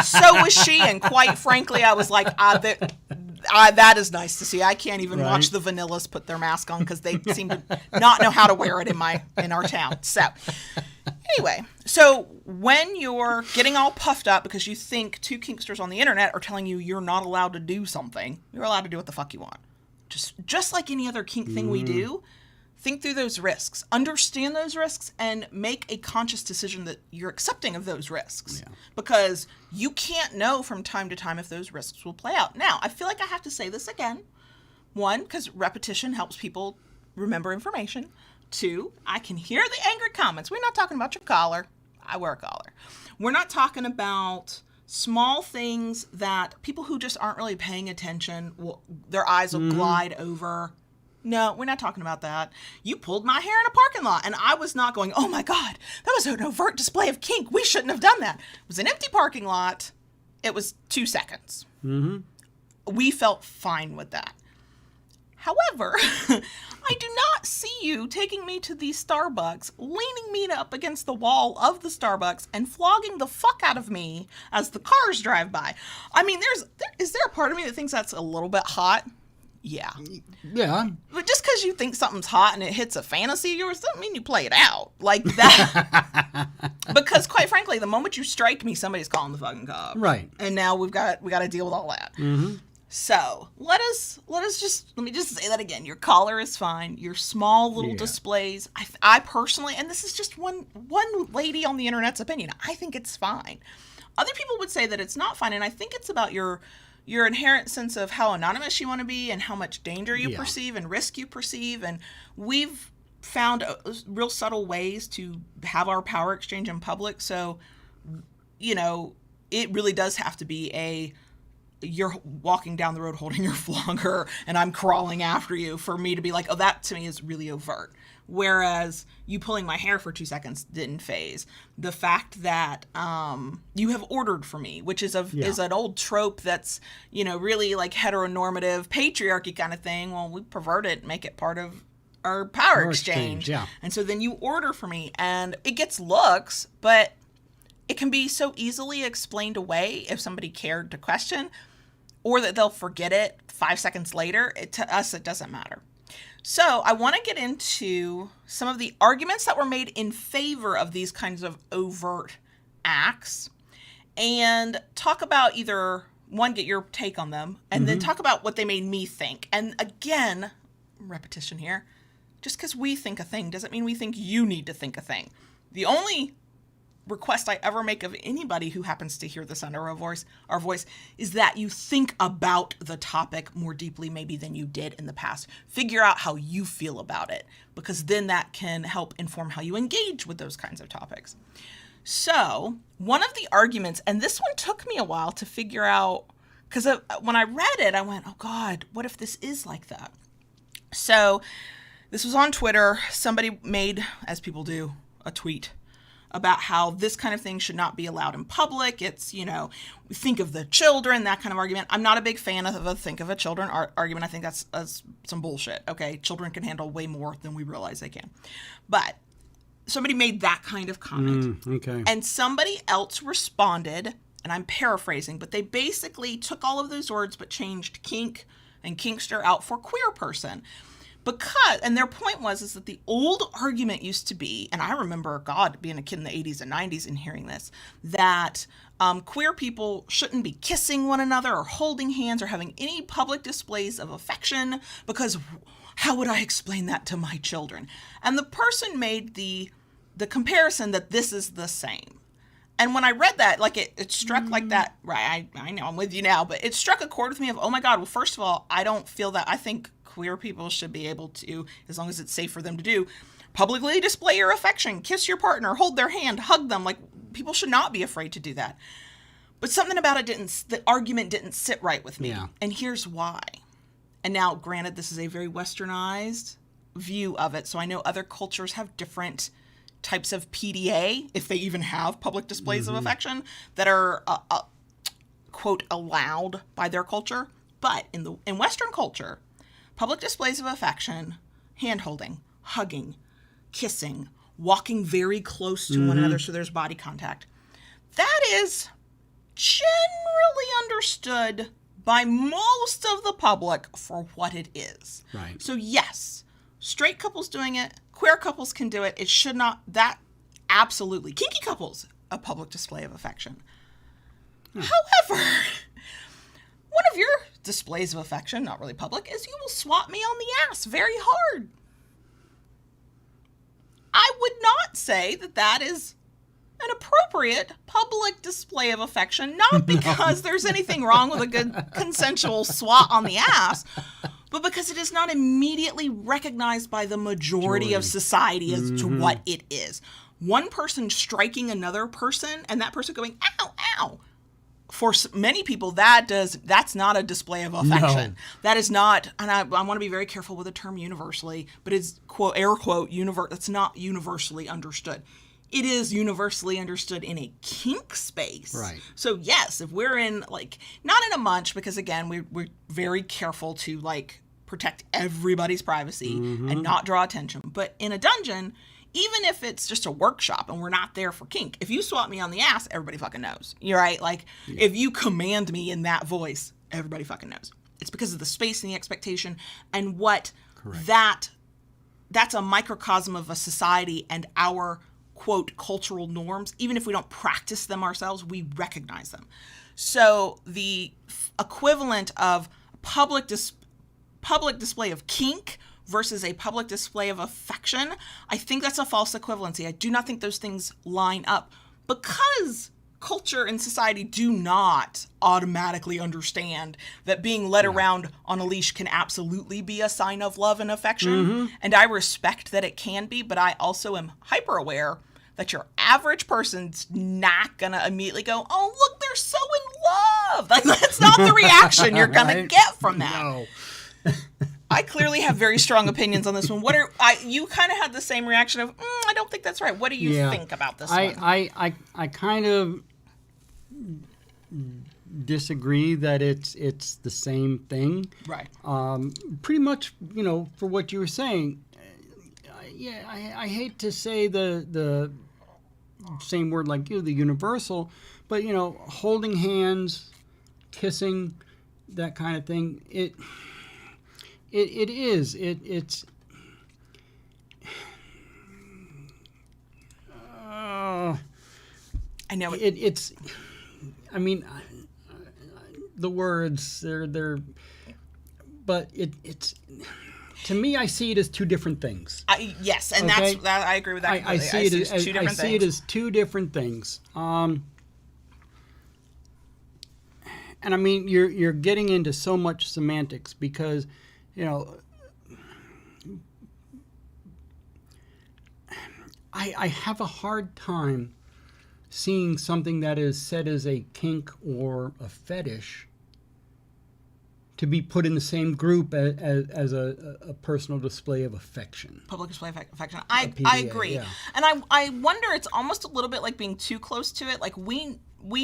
so was she. And quite frankly, I was like, that is nice to see. I can't even watch the vanillas put their mask on because they seem to not know how to wear it in our town. So anyway, so when you're getting all puffed up because you think two kinksters on the internet are telling you you're not allowed to do something, you're allowed to do what the fuck you want. Just like any other kink thing we do, think through those risks, understand those risks, and make a conscious decision that you're accepting of those risks. Yeah. Because you can't know from time to time if those risks will play out. Now, I feel like I have to say this again. One, because repetition helps people remember information. Two, I can hear the angry comments. We're not talking about your collar. I wear a collar. We're not talking about small things that people who just aren't really paying attention, their eyes will glide over. No, we're not talking about that. You pulled my hair in a parking lot, and I was not going, oh my God, that was an overt display of kink. We shouldn't have done that. It was an empty parking lot. It was 2 seconds. Mm-hmm. We felt fine with that. However, I do not see you taking me to the Starbucks, leaning me up against the wall of the Starbucks, and flogging the fuck out of me as the cars drive by. I mean, is there a part of me that thinks that's a little bit hot? Yeah. Yeah. But just because you think something's hot and it hits a fantasy of yours doesn't mean you play it out like that. Because quite frankly, the moment you strike me, somebody's calling the fucking cops. Right. And now we got to deal with all that. Mm-hmm. So let me just say that again. Your collar is fine. Your small little displays. I personally, and this is just one lady on the internet's opinion, I think it's fine. Other people would say that it's not fine, and I think it's about your inherent sense of how anonymous you want to be and how much danger you perceive and risk you perceive. And we've found real subtle ways to have our power exchange in public. So, it really does have to be you're walking down the road holding your flogger and I'm crawling after you for me to be like, oh, that to me is really overt. Whereas you pulling my hair for 2 seconds didn't phase. The fact that you have ordered for me, which is an old trope that's, really like heteronormative patriarchy kind of thing. Well, we pervert it and make it part of our power exchange. Yeah. And so then you order for me and it gets looks, but it can be so easily explained away if somebody cared to question, or that they'll forget it 5 seconds later. To us, it doesn't matter. So I want to get into some of the arguments that were made in favor of these kinds of overt acts and talk about either, one, get your take on them, and then talk about what they made me think. And again, repetition here, just because we think a thing doesn't mean we think you need to think a thing. The only request I ever make of anybody who happens to hear this under our voice is that you think about the topic more deeply maybe than you did in the past. Figure out how you feel about it, because then that can help inform how you engage with those kinds of topics. So one of the arguments, and this one took me a while to figure out, because when I read it, I went, oh God, what if this is like that? So this was on Twitter. Somebody made, as people do, a tweet about how this kind of thing should not be allowed in public. It's, we think of the children, that kind of argument. I'm not a big fan of a think of a children argument. I think that's some bullshit. Okay, children can handle way more than we realize they can. But somebody made that kind of comment. Okay. And somebody else responded, and I'm paraphrasing, but they basically took all of those words but changed kink and kinkster out for queer person. And their point is that the old argument used to be, and I remember, God, being a kid in the 80s and 90s and hearing this, that queer people shouldn't be kissing one another or holding hands or having any public displays of affection, because how would I explain that to my children? And the person made the comparison that this is the same. And when I read that, like it struck like that, right, I know I'm with you now, but it struck a chord with me of, oh my God, well, first of all, I don't feel that. I think queer people should be able to, as long as it's safe for them to do, publicly display your affection, kiss your partner, hold their hand, hug them. Like, people should not be afraid to do that. But something about it the argument didn't sit right with me. Yeah. And here's why. And now, granted, this is a very westernized view of it, so I know other cultures have different types of PDA, if they even have public displays of affection, that are, quote, allowed by their culture. But in Western culture, public displays of affection, hand-holding, hugging, kissing, walking very close to one another so there's body contact, that is generally understood by most of the public for what it is. Right. So yes, straight couples doing it, queer couples can do it. It should not, that absolutely. Kinky couples, a public display of affection. However, one of your displays of affection, not really public, is you will swat me on the ass very hard. I would not say that that is an appropriate public display of affection, not because there's anything wrong with a good consensual swat on the ass, but because it is not immediately recognized by the majority of society as to what it is. One person striking another person and that person going, ow, ow. For many people, that's not a display of affection. No. That is not, and I want to be very careful with the term universally, but it's, quote, air quote, that's not universally understood. It is universally understood in a kink space. Right. So yes, if we're in, like, not in a munch, because again, we're very careful to, like, protect everybody's privacy and not draw attention. But in a dungeon, even if it's just a workshop and we're not there for kink, if you swat me on the ass, everybody fucking knows. You're right. Like, if you command me in that voice, everybody fucking knows. It's because of the space and the expectation and what that's a microcosm of a society and our, quote, cultural norms. Even if we don't practice them ourselves, we recognize them. So the equivalent of public display of kink versus a public display of affection, I think that's a false equivalency. I do not think those things line up because culture and society do not automatically understand that being led around on a leash can absolutely be a sign of love and affection. And I respect that it can be, but I also am hyper aware that your average person's not going to immediately go, oh, look, they're so in love. Like, that's not the reaction you're going to get from that. No. I clearly have very strong opinions on this one. You kind of had the same reaction of, I don't think that's right. What do you think about this one? I kind of disagree that it's the same thing. Right. Pretty much, for what you were saying. I hate to say the same word like you, the universal, but holding hands, kissing, that kind of thing. It is. It's. I know it's. I mean, the words they're. But it's. To me, I see it as two different things. Yes, and okay? I agree with that. I see it as two different things. I see it as two different things. And I mean, you're getting into so much semantics because. I have a hard time seeing something that is said as a kink or a fetish to be put in the same group as a personal display of affection. Public display of affection. I agree. Yeah. And I wonder, it's almost a little bit like being too close to it. Like we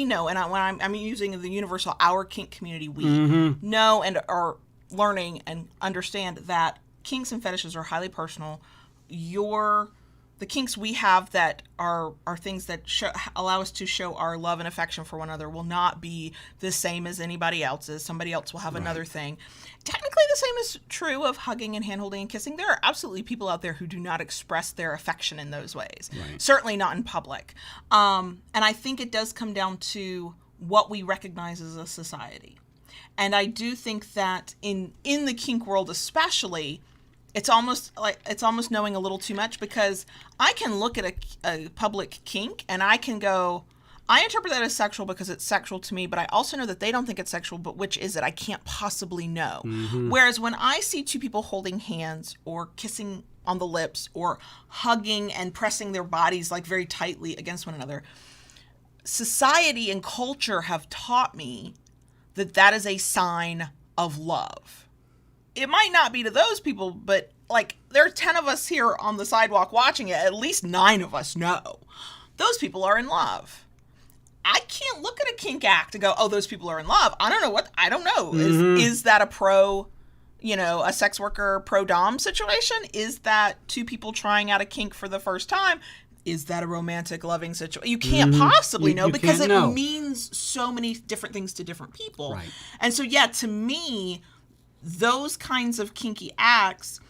know, and when I'm using the universal, our kink community, we know and are learning and understand that kinks and fetishes are highly personal. Your the kinks we have that are things that allow us to show our love and affection for one another will not be the same as anybody else's. Somebody else will have another thing. Technically, the same is true of hugging and hand-holding and kissing. There are absolutely people out there who do not express their affection in those ways. Right. Certainly not in public. And I think it does come down to what we recognize as a society. And I do think that in the kink world especially, it's almost knowing a little too much, because I can look at a public kink and I can go, I interpret that as sexual because it's sexual to me, but I also know that they don't think it's sexual, but which is it? I can't possibly know. Mm-hmm. Whereas when I see two people holding hands or kissing on the lips or hugging and pressing their bodies like very tightly against one another, society and culture have taught me that that is a sign of love. It might not be to those people, but like there are 10 of us here on the sidewalk watching it. At least 9 of us know those people are in love. I can't look at a kink act and go, oh, those people are in love. I don't know. Mm-hmm. Is that a sex worker pro-dom situation? Is that two people trying out a kink for the first time? Is that a romantic, loving situation? You can't possibly know because it means so many different things to different people. Right. And so, yeah, to me, those kinds of kinky acts,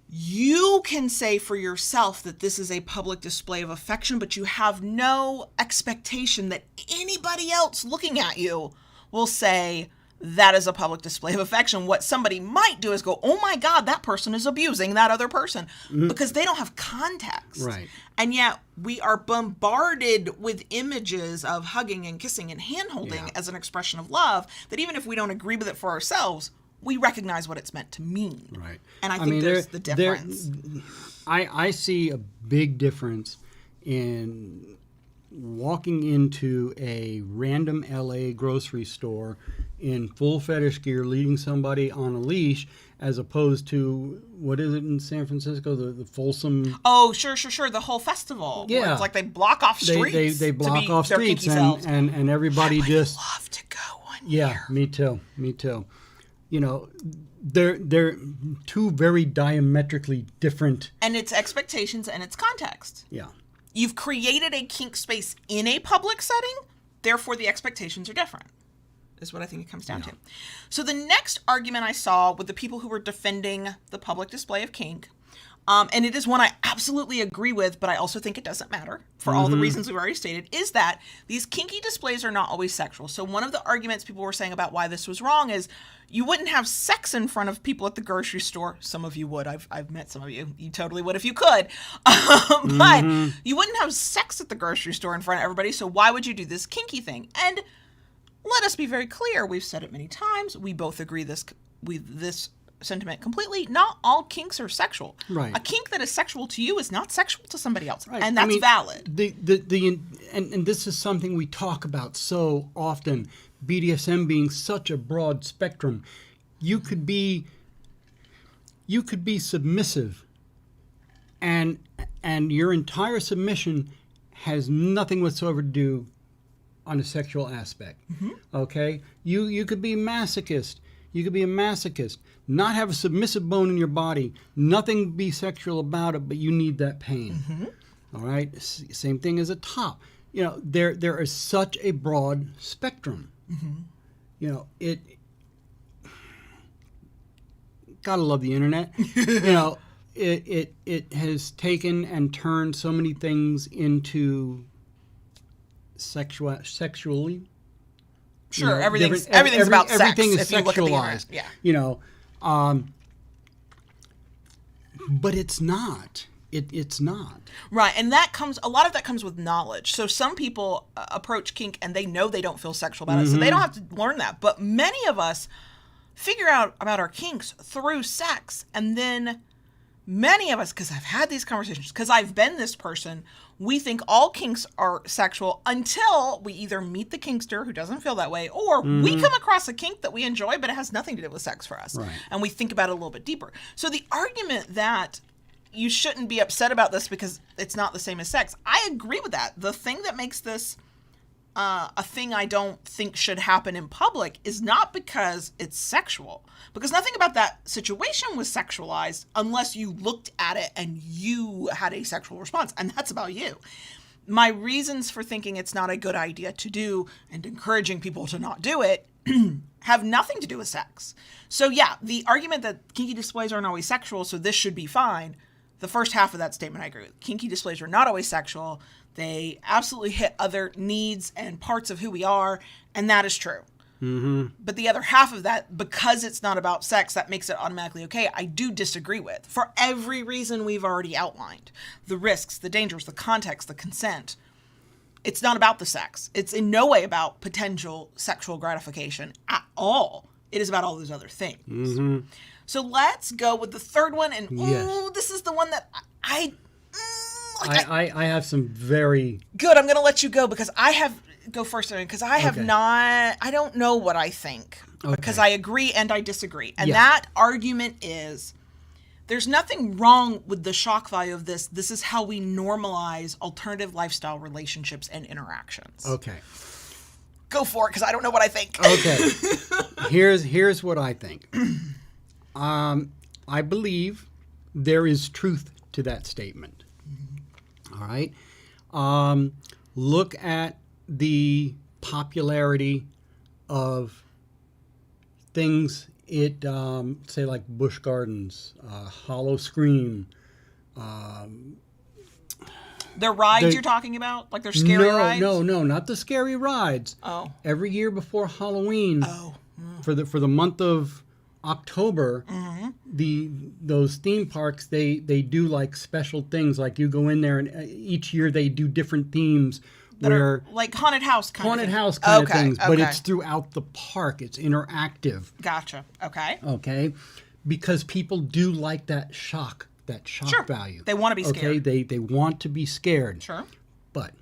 you can say for yourself that this is a public display of affection, but you have no expectation that anybody else looking at you will say that is a public display of affection. What somebody might do is go, oh my God, that person is abusing that other person, because they don't have context. Right. And yet we are bombarded with images of hugging and kissing and hand-holding as an expression of love that even if we don't agree with it for ourselves, we recognize what it's meant to mean. Right. And I think there's the difference. I see a big difference in walking into a random LA grocery store in full fetish gear, leading somebody on a leash, as opposed to, what is it in San Francisco, the Folsom? Oh, sure. The whole festival. Yeah. Where it's like they block off streets. They block off streets and everybody I just... I would love to go one year. Yeah, me too. You know, they're two very diametrically different... And it's expectations and it's context. Yeah. You've created a kink space in a public setting, therefore the expectations are different, is what I think it comes down to. So the next argument I saw with the people who were defending the public display of kink, and it is one I absolutely agree with, but I also think it doesn't matter for all the reasons we've already stated, is that these kinky displays are not always sexual. So one of the arguments people were saying about why this was wrong is you wouldn't have sex in front of people at the grocery store. Some of you would. I've met some of you. You totally would if you could. But you wouldn't have sex at the grocery store in front of everybody. So why would you do this kinky thing? And let us be very clear. We've said it many times. We both agree with this sentiment completely. Not all kinks are sexual. Right. A kink that is sexual to you is not sexual to somebody else. Right. And that's valid. And this is something we talk about so often. BDSM being such a broad spectrum. You could be submissive and your entire submission has nothing whatsoever to do on a sexual aspect. Okay? You could be masochist. You could be a masochist, not have a submissive bone in your body, nothing be sexual about it, but you need that pain. All right? Same thing as a top. You know, there is such a broad spectrum. You know, it gotta love the internet. You know, it has taken and turned so many things into sexually. Sure, you know, everything's about sex. Everything is if you look at the internet. sexualized. Yeah. You know, but it's not. It's not. Right, and a lot of that comes with knowledge. So some people approach kink and they know they don't feel sexual about it, so they don't have to learn that. But many of us figure out about our kinks through sex, and then many of us, because I've had these conversations, because I've been this person, we think all kinks are sexual until we either meet the kinkster who doesn't feel that way, or we come across a kink that we enjoy, but it has nothing to do with sex for us. Right. And we think about it a little bit deeper. So the argument that you shouldn't be upset about this because it's not the same as sex, I agree with that. The thing that makes this a thing I don't think should happen in public is not because it's sexual. Because nothing about that situation was sexualized unless you looked at it and you had a sexual response. And that's about you. My reasons for thinking it's not a good idea to do and encouraging people to not do it have nothing to do with sex. So yeah, the argument that kinky displays aren't always sexual, so this should be fine. The first half of that statement I agree with. Kinky displays are not always sexual. They absolutely hit other needs and parts of who we are, and that is true. Mm-hmm. But the other half of that, because it's not about sex, that makes it automatically okay, I do disagree with. For every reason we've already outlined. The risks, the dangers, the context, the consent. It's not about the sex. It's in no way about potential sexual gratification at all. It is about all those other things. Mm-hmm. So let's go with the third one. And Yes. this is the one that I have some very... Good, I'm going to let you go because I have... Go first, because I have Okay. not... I don't know what I think. Okay. Because I agree and I disagree. And Yeah. that argument is... There's nothing wrong with the shock value of this. This is how we normalize alternative lifestyle relationships and interactions. Okay. Go for it, because I don't know what I think. Okay. Here's what I think. I believe there is truth to that statement. All right. Look at the popularity of things. Say like Busch Gardens, Hollow Scream. The rides you're talking about? Like they're scary rides? No, not the scary rides. Oh. Every year before Halloween, Oh. for the month of October, Mm-hmm. those theme parks they do like special things. Like you go in there and each year they do different themes That where are like haunted house kind haunted of thing. house kind Okay, of things, but okay. it's throughout the park. It's interactive. Gotcha. Okay. Okay, because people do like that shock Sure. value. They want to be Okay, scared. they want to be scared. Sure. But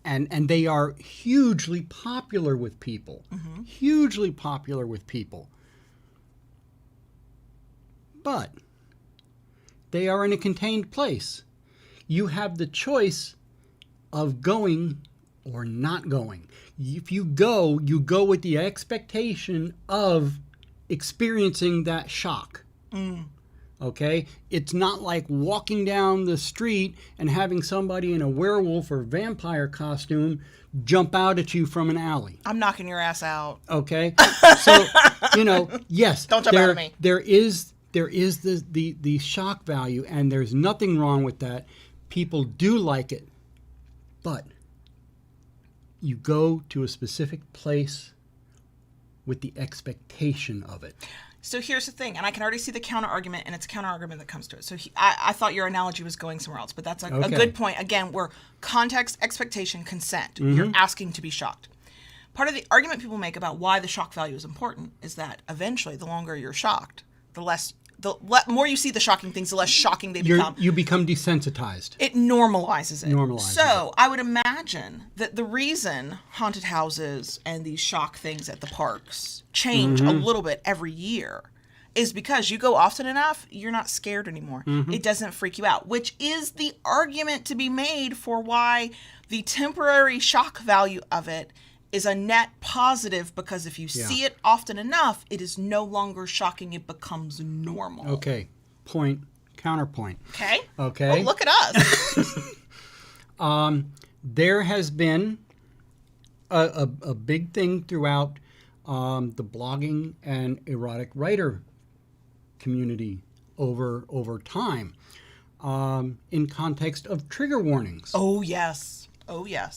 and they are hugely popular with people. Mm-hmm. Hugely popular with people. But they are in a contained place. You have the choice of going or not going. If you go with the expectation of experiencing that shock. Okay? It's not like walking down the street and having somebody in a werewolf or vampire costume jump out at you from an alley. I'm knocking your ass out. Okay? So, yes. Don't jump out at me. There is the shock value, and there's nothing wrong with that. People do like it, but you go to a specific place with the expectation of it. So here's the thing, and I can already see the counter argument, and it's a counter argument that comes to it. So I thought your analogy was going somewhere else, but that's a good point. Again, we're context, expectation, consent. Mm-hmm. You're asking to be shocked. Part of the argument people make about why the shock value is important is that eventually, the longer you're shocked, the more you see the shocking things, the less shocking they become. You become desensitized. It normalizes it. Normalizes So I would imagine that the reason haunted houses and these shock things at the parks change a little bit every year is because you go often enough, you're not scared anymore. It doesn't freak you out, which is the argument to be made for why the temporary shock value of it is a net positive, because if you see it often enough, it is no longer shocking. It becomes normal. Okay. Counterpoint. Okay? Okay. Oh, look at us. There has been a big thing throughout the blogging and erotic writer community over time in context of trigger warnings. Oh, yes.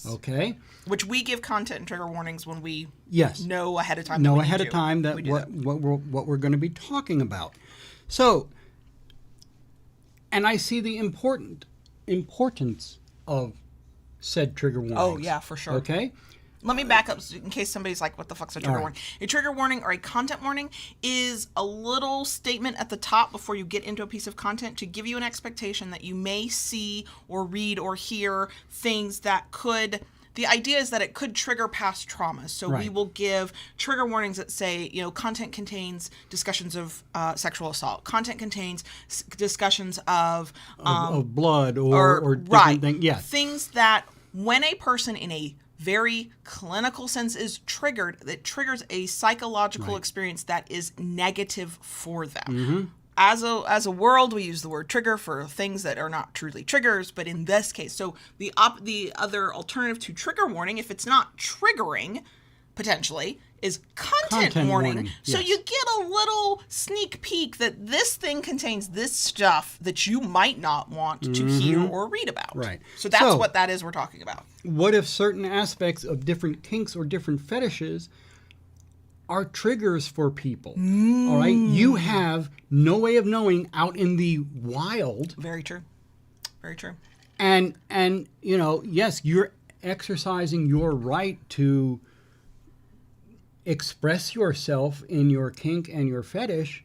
Okay. Which we give content and trigger warnings when we Yes. know ahead of time. Know that we ahead need of to. time that We do what we're going to be talking about. So, and I see the importance of said trigger warnings. Oh, yeah, for sure. Okay. Let me back up in case somebody's like, what the fuck's a trigger All right. warning? A trigger warning or a content warning is a little statement at the top before you get into a piece of content to give you an expectation that you may see or read or hear things that could... The idea is that it could trigger past traumas. So we Right. will give trigger warnings that say, content contains discussions of sexual assault. Content contains discussions of Of blood or different right. things. Yes. Things that when a person in a very clinical sense is triggered, that triggers a psychological experience that is negative for them. As a world, we use the word trigger for things that are not truly triggers, but in this case, so the other alternative to trigger warning, if it's not triggering, potentially, is content warning. So you get a little sneak peek that this thing contains this stuff that you might not want to hear or read about. Right. So that's what that is we're talking about. What if certain aspects of different kinks or different fetishes are triggers for people? All right. You have no way of knowing out in the wild. Very true. Very true. And yes, you're exercising your right to express yourself in your kink and your fetish,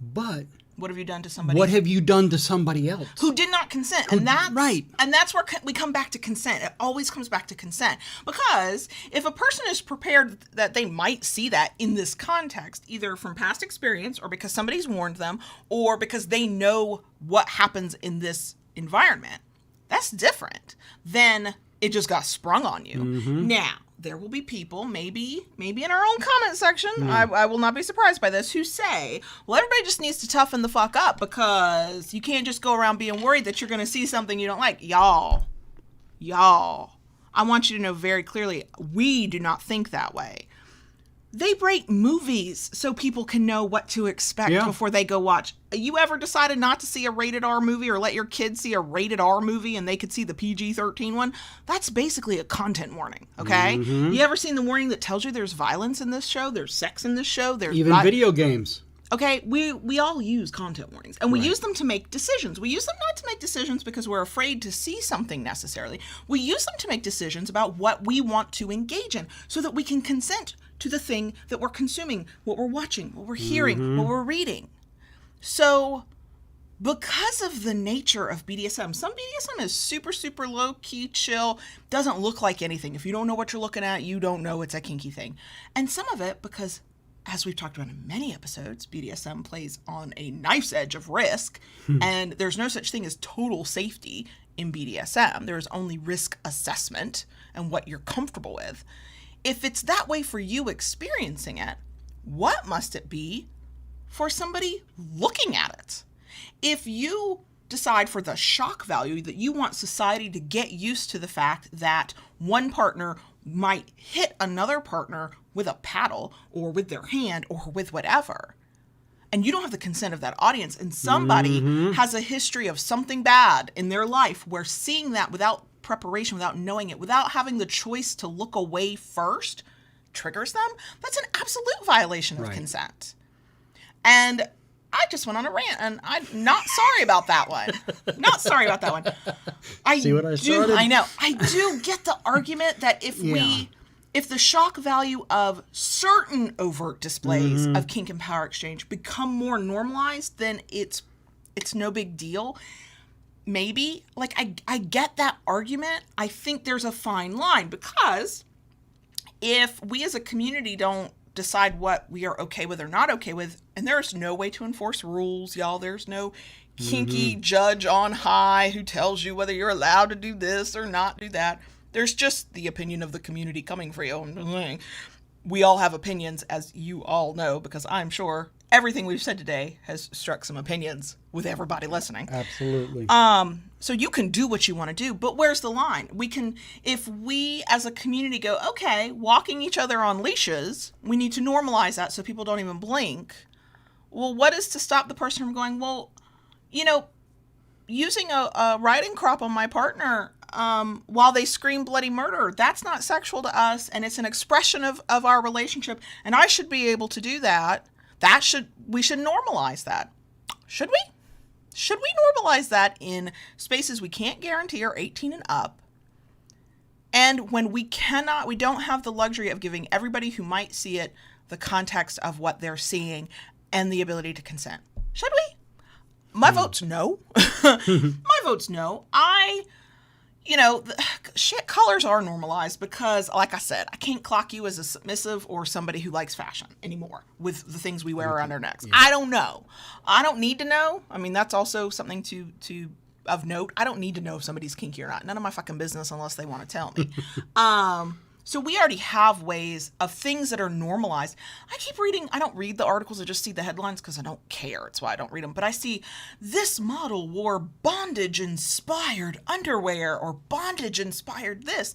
but what have you done to somebody? What have you done to somebody else who did not consent? And that's right. And that's where we come back to consent. It always comes back to consent, because if a person is prepared that they might see that in this context, either from past experience or because somebody's warned them or because they know what happens in this environment, that's different than it just got sprung on you. Now, there will be people, maybe in our own comment section, I will not be surprised by this, who say, well, everybody just needs to toughen the fuck up because you can't just go around being worried that you're going to see something you don't like. Y'all, I want you to know very clearly, we do not think that way. They break movies so people can know what to expect before they go watch. You ever decided not to see a rated R movie or let your kids see a rated R movie and they could see the PG-13 one? That's basically a content warning, okay? You ever seen the warning that tells you there's violence in this show, there's sex in this show? There's even video games. Okay, we all use content warnings, and we use them to make decisions. We use them not to make decisions because we're afraid to see something necessarily. We use them to make decisions about what we want to engage in so that we can consent to the thing that we're consuming, what we're watching, what we're hearing, what we're reading. So, because of the nature of BDSM, some BDSM is super, super low-key, chill, doesn't look like anything. If you don't know what you're looking at, you don't know it's a kinky thing. And some of it, because as we've talked about in many episodes, BDSM plays on a knife's edge of risk, and there's no such thing as total safety in BDSM. There is only risk assessment and what you're comfortable with. If it's that way for you experiencing it, what must it be for somebody looking at it? If you decide for the shock value that you want society to get used to the fact that one partner might hit another partner with a paddle or with their hand or with whatever, and you don't have the consent of that audience, and somebody has a history of something bad in their life where seeing that without preparation, without knowing it, without having the choice to look away first, triggers them, that's an absolute violation of consent. And I just went on a rant, and I'm not sorry about that one. Not sorry about that one. See what I started? I know. I do get the argument that if the shock value of certain overt displays of kink and power exchange become more normalized, then it's no big deal. Maybe. Like, I get that argument. I think there's a fine line, because if we as a community don't decide what we are okay with or not okay with, and there's no way to enforce rules, y'all. There's no kinky judge on high who tells you whether you're allowed to do this or not do that. There's just the opinion of the community coming for you. We all have opinions, as you all know, because I'm sure everything we've said today has struck some opinions with everybody listening. Absolutely. So you can do what you want to do, but where's the line? If we as a community go, okay, walking each other on leashes, we need to normalize that so people don't even blink. Well, what is to stop the person from going, well, using a riding crop on my partner while they scream bloody murder, that's not sexual to us, and it's an expression of our relationship, and I should be able to do that. We should normalize that. Should we? Should we normalize that in spaces we can't guarantee are 18 and up? And when we don't have the luxury of giving everybody who might see it the context of what they're seeing and the ability to consent. Should we? My vote's no. My vote's no. Colors are normalized because, like I said, I can't clock you as a submissive or somebody who likes fashion anymore with the things we wear around our necks. Yeah. I don't know. I don't need to know. I mean, that's also something to of note. I don't need to know if somebody's kinky or not. None of my fucking business unless they want to tell me. So we already have ways of things that are normalized. I keep reading. I don't read the articles. I just see the headlines because I don't care. It's why I don't read them. But I see this model wore bondage-inspired underwear or bondage-inspired this.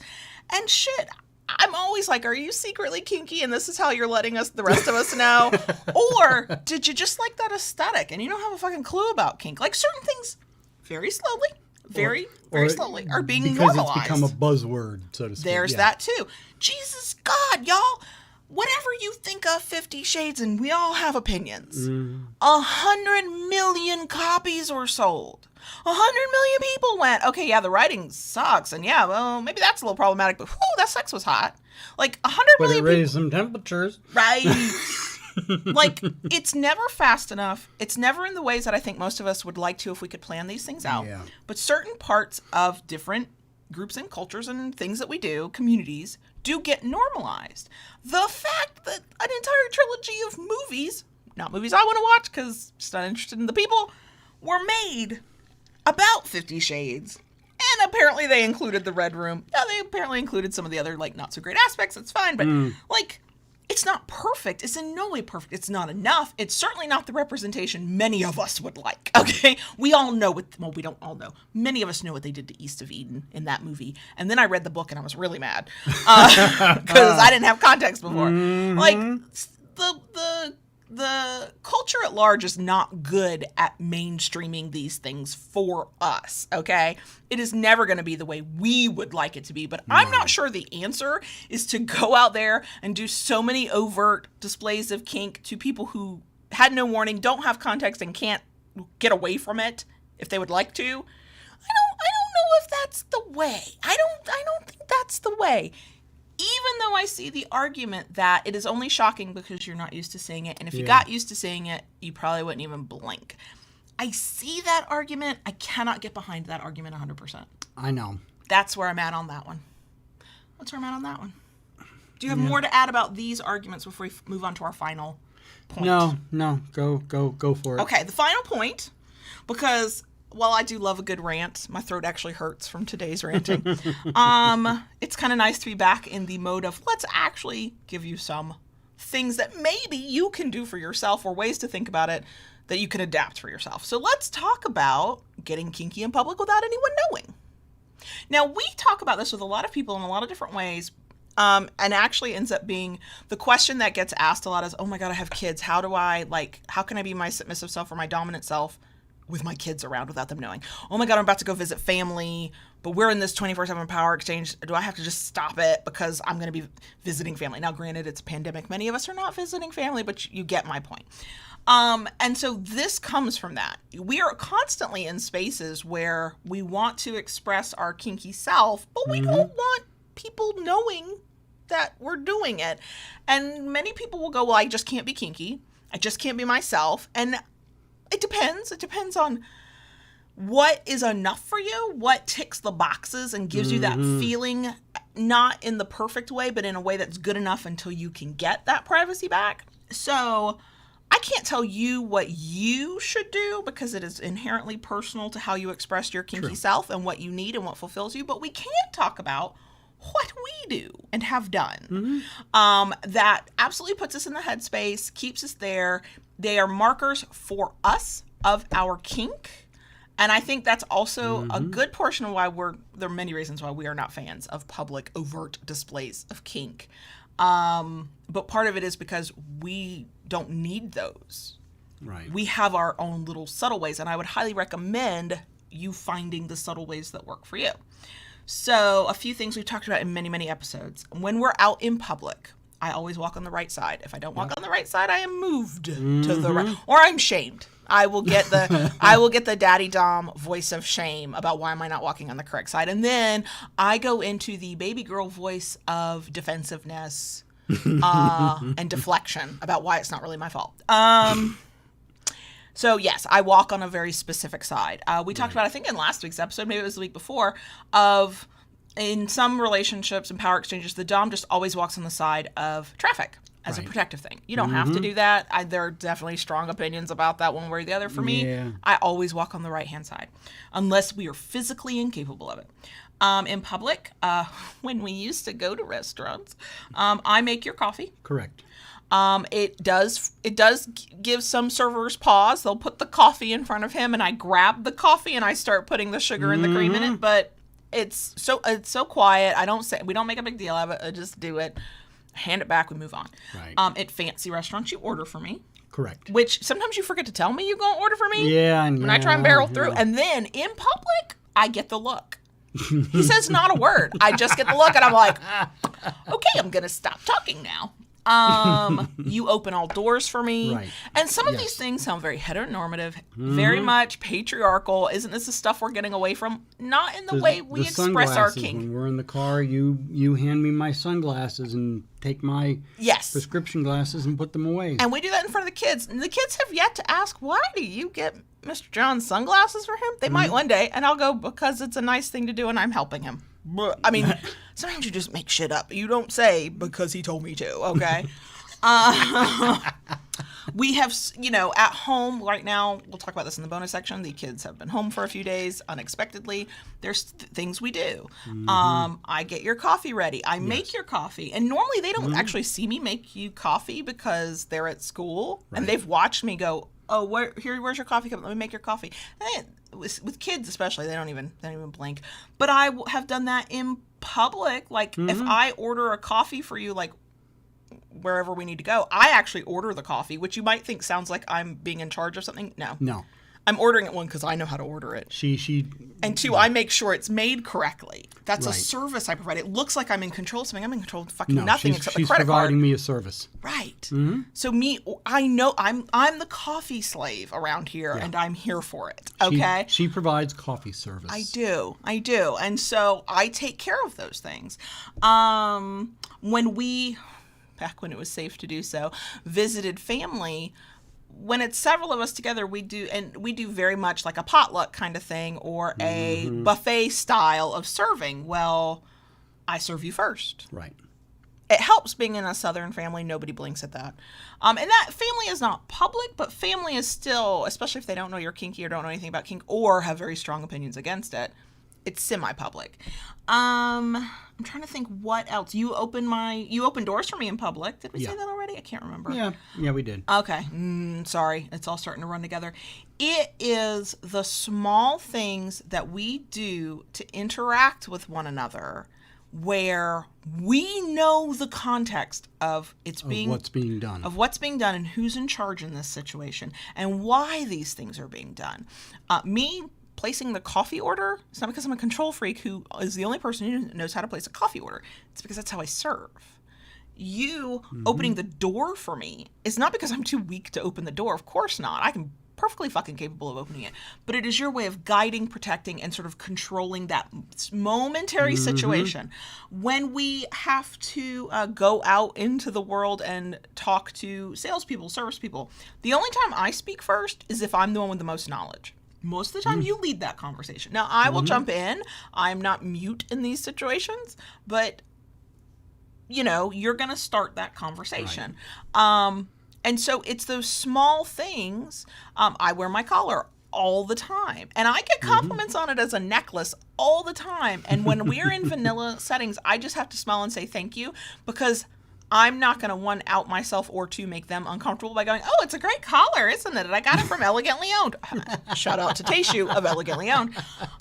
And shit, I'm always like, are you secretly kinky and this is how you're letting the rest of us know? Or did you just like that aesthetic and you don't have a fucking clue about kink? Like certain things, very slowly. Very slowly are being because normalized. It's become a buzzword, so to speak. There's that too. Jesus God, y'all. Whatever you think of 50 Shades, and we all have opinions. 100 million copies were sold. 100 million people went, okay, yeah, the writing sucks. And yeah, well, maybe that's a little problematic, but whew, that sex was hot. Like 100 million people. But it raised some temperatures. Right. Like, it's never fast enough. It's never in the ways that I think most of us would like to if we could plan these things out. Yeah. But certain parts of different groups and cultures and things that we do, communities, do get normalized. The fact that an entire trilogy of movies, not movies I want to watch because I'm just not interested in the people, were made about 50 Shades. And apparently they included the Red Room. Yeah, they apparently included some of the other, like, not so great aspects. That's fine. But, like, it's not perfect. It's in no way perfect. It's not enough. It's certainly not the representation many of us would like. Okay? We all know what, well, we don't all know. Many of us know what they did to East of Eden in that movie. And then I read the book and I was really mad. Because I didn't have context before. Like, the culture at large is not good at mainstreaming these things for us, okay? It is never going to be the way we would like it to be, but I'm not sure the answer is to go out there and do so many overt displays of kink to people who had no warning, don't have context, and can't get away from it if they would like to. I don't know if that's the way. I don't think that's the way. Even though I see the argument that it is only shocking because you're not used to seeing it, and if you got used to seeing it, you probably wouldn't even blink. I see that argument. I cannot get behind that argument 100%. I know. That's where I'm at on that one. That's where I'm at on that one. Do you have more to add about these arguments before we move on to our final point? No. Go for it. Okay, the final point, because while I do love a good rant, my throat actually hurts from today's ranting. It's kind of nice to be back in the mode of let's actually give you some things that maybe you can do for yourself or ways to think about it that you can adapt for yourself. So let's talk about getting kinky in public without anyone knowing. Now, we talk about this with a lot of people in a lot of different ways. And actually ends up being the question that gets asked a lot is, oh my God, I have kids. How can I be my submissive self or my dominant self with my kids around without them knowing? Oh my God, I'm about to go visit family, but we're in this 24/7 power exchange. Do I have to just stop it because I'm going to be visiting family? Now, granted, it's a pandemic. Many of us are not visiting family, but you get my point. And so this comes from that. We are constantly in spaces where we want to express our kinky self, but we don't want people knowing that we're doing it. And many people will go, well, I just can't be kinky. I just can't be myself. And it depends. It depends on what is enough for you, what ticks the boxes and gives you that feeling, not in the perfect way, but in a way that's good enough until you can get that privacy back. So I can't tell you what you should do because it is inherently personal to how you express your kinky self and what you need and what fulfills you. But we can talk about what we do and have done. That absolutely puts us in the headspace, keeps us there. They are markers for us of our kink. And I think that's also a good portion of why there are many reasons why we are not fans of public overt displays of kink. But part of it is because we don't need those. Right. We have our own little subtle ways, and I would highly recommend you finding the subtle ways that work for you. So a few things we've talked about in many, many episodes. When we're out in public, I always walk on the right side. If I don't walk on the right side, I am moved to the right, or I'm shamed. I will get the daddy dom voice of shame about why am I not walking on the correct side, and then I go into the baby girl voice of defensiveness and deflection about why it's not really my fault. So yes, I walk on a very specific side. We talked about, I think in last week's episode, maybe it was the week before, of in some relationships and power exchanges, the dom just always walks on the side of traffic. as a Right. protective thing. You don't have to do that. There are definitely strong opinions about that one way or the other. For me, Yeah. I always walk on the right-hand side, unless we are physically incapable of it. In public, when we used to go to restaurants, I make your coffee. Correct. It does give some servers pause. They'll put the coffee in front of him, and I grab the coffee and I start putting the sugar and the cream in it. But it's so quiet. We don't make a big deal of it. I just do it, hand it back, we move on. Right. At fancy restaurants, you order for me, Correct. which sometimes you forget to tell me you're gonna order for me. Yeah. When I try and barrel through, and then in public, I get the look. He says not a word. I just get the look, and I'm like, okay, I'm gonna stop talking now. You open all doors for me. Right. And some of Yes. these things sound very heteronormative, very much patriarchal. Isn't this the stuff we're getting away from? Not in the way we express our sunglasses. kink. When we're in the car, you hand me my sunglasses and take my Yes. prescription glasses and put them away. And we do that in front of the kids. And the kids have yet to ask, why do you get Mr. John sunglasses for him? They might one day. And I'll go, because it's a nice thing to do and I'm helping him. I mean, sometimes you just make shit up. You don't say, because he told me to, okay? We have, at home right now, we'll talk about this in the bonus section. The kids have been home for a few days unexpectedly. There's things we do. I get your coffee ready. I make your coffee. And normally they don't actually see me make you coffee because they're at school. Right. And they've watched me go, oh, where's your coffee cup? Let me make your coffee. And with kids especially, they don't even blink. But I have done that in public. Like if I order a coffee for you, like wherever we need to go, I actually order the coffee, which you might think sounds like I'm being in charge of something. No. I'm ordering it, one, because I know how to order it. And two, I make sure it's made correctly. That's a service I provide. It looks like I'm in control of something. I'm in control of fucking nothing except the credit She's card. providing me a service. Right. So I know I'm the coffee slave around here, and I'm here for it. Okay. She provides coffee service. I do. And so I take care of those things. When we, back when it was safe to do so, visited family, when it's several of us together, we do very much like a potluck kind of thing or a buffet style of serving. Well, I serve you first. Right. It helps being in a Southern family. Nobody blinks at that. And that family is not public, but family is still, especially if they don't know you're kinky or don't know anything about kink or have very strong opinions against it, it's semi-public. I'm trying to think what else. You open doors for me in public. Did we say that already? I can't remember. Yeah, we did. Okay. Sorry. It's all starting to run together. It is the small things that we do to interact with one another where we know the context of what's being done. Of what's being done and who's in charge in this situation and why these things are being done. Me placing the coffee order, it's not because I'm a control freak who is the only person who knows how to place a coffee order. It's because that's how I serve. You opening the door for me is not because I'm too weak to open the door. Of course not. I can perfectly fucking capable of opening it. But it is your way of guiding, protecting, and sort of controlling that momentary situation. When we have to go out into the world and talk to salespeople, service people, the only time I speak first is if I'm the one with the most knowledge. Most of the time, you lead that conversation. Now, I will jump in. I'm not mute in these situations, but, you're going to start that conversation. Right. And so it's those small things. I wear my collar all the time. And I get compliments on it as a necklace all the time. And when we're in vanilla settings, I just have to smile and say thank you because I'm not going to, one, out myself or two, make them uncomfortable by going, oh, it's a great collar, isn't it? I got it from Elegantly Owned. Shout out to Tayshu of Elegantly Owned.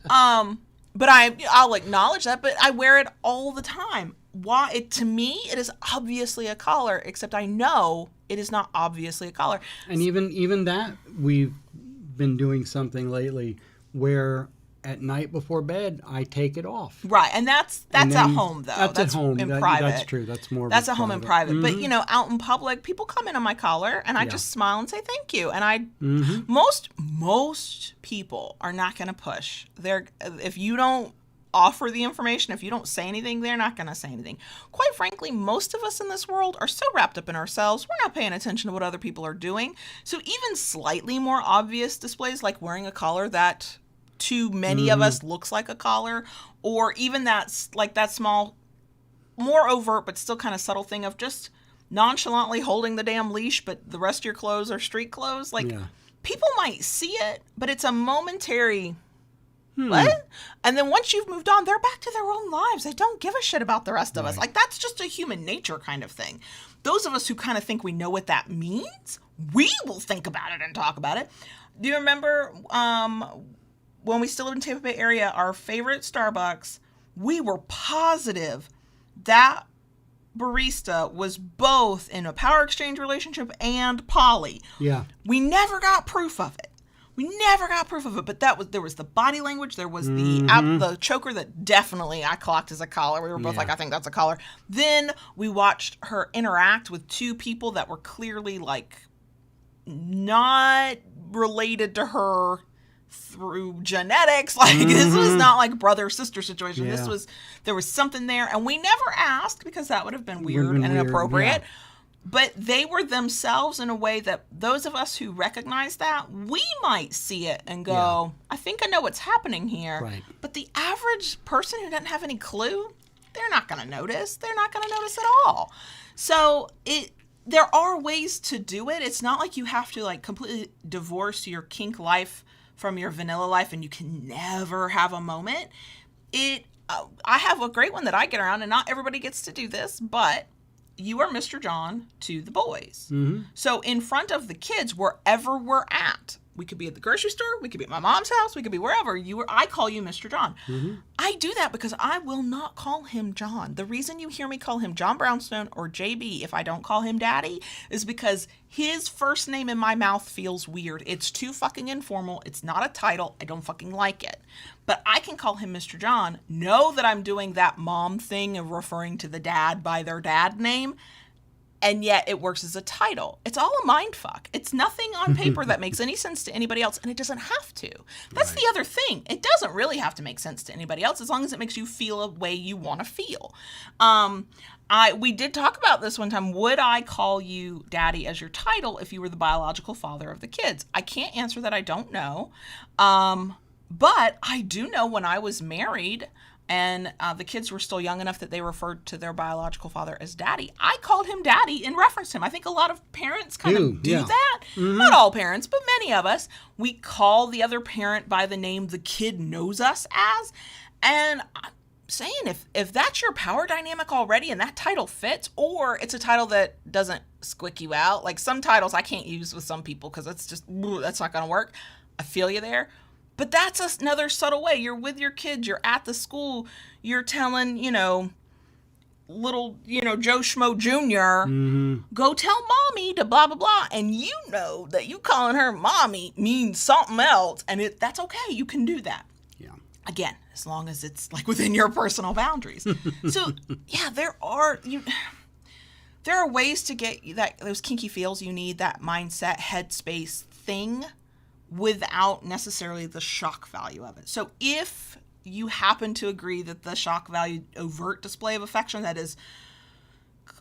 But I'll acknowledge that, but I wear it all the time. Why? To me, it is obviously a collar, except I know it is not obviously a collar. And even that, we've been doing something lately where at night before bed, I take it off. Right, and that's at home, though. That's at home. In private. That's true. That's more. That's at home in private. But out in public, people come in on my collar, and I just smile and say thank you. And most people are not going to push. If you don't offer the information, if you don't say anything, they're not going to say anything. Quite frankly, most of us in this world are so wrapped up in ourselves, we're not paying attention to what other people are doing. So even slightly more obvious displays, like wearing a collar that to many of us looks like a collar, or even that small, more overt but still kind of subtle thing of just nonchalantly holding the damn leash, but the rest of your clothes are street clothes. Like, people might see it, but it's a momentary, what? And then once you've moved on, they're back to their own lives. They don't give a shit about the rest of us. Like, that's just a human nature kind of thing. Those of us who kind of think we know what that means, we will think about it and talk about it. Do you remember when we still lived in Tampa Bay area, our favorite Starbucks, we were positive that barista was both in a power exchange relationship and poly. Yeah. We never got proof of it. But there was the body language. There was the choker that definitely I clocked as a collar. We were both like, I think that's a collar. Then we watched her interact with two people that were clearly like not related to her through genetics. Like, this was not like brother-sister situation. Yeah. There was something there, and we never asked because that would have been weird and inappropriate. Yeah. But they were themselves in a way that those of us who recognize that, we might see it and go, I think I know what's happening here. Right. But the average person who doesn't have any clue, they're not going to notice. They're not going to notice at all. So there are ways to do it. It's not like you have to like completely divorce your kink life from your vanilla life and you can never have a moment. I have a great one that I get around, and not everybody gets to do this, but you are Mr. John to the boys. So in front of the kids, wherever we're at, we could be at the grocery store, we could be at my mom's house, we could be wherever, I call you Mr. John. I do that because I will not call him John. The reason you hear me call him John Brownstone or JB if I don't call him Daddy is because his first name in my mouth feels weird. It's too fucking informal. It's not a title. I don't fucking like it. But I can call him Mr. John, know that I'm doing that mom thing of referring to the dad by their dad name, and yet it works as a title. It's all a mind fuck. It's nothing on paper that makes any sense to anybody else, and it doesn't have to. That's the other thing. It doesn't really have to make sense to anybody else as long as it makes you feel a way you want to feel. We did talk about this one time. Would I call you Daddy as your title if you were the biological father of the kids? I can't answer that. I don't know. But I do know when I was married and the kids were still young enough that they referred to their biological father as Daddy, I called him Daddy and referenced him. I think a lot of parents kind of do that. Not all parents, but many of us. We call the other parent by the name the kid knows us as. And I'm saying if that's your power dynamic already and that title fits, or it's a title that doesn't squick you out. Like some titles I can't use with some people because it's just, that's not going to work. I feel you there. But that's another subtle way. You're with your kids. You're at the school. You're telling, little, Joe Schmo Jr., go tell mommy to blah, blah, blah. And you know that you calling her mommy means something else. And that's okay. You can do that. Yeah. Again, as long as it's like within your personal boundaries. So, yeah, there are ways to get those kinky feels you need, that mindset, headspace thing, without necessarily the shock value of it. So if you happen to agree that the shock value overt display of affection that is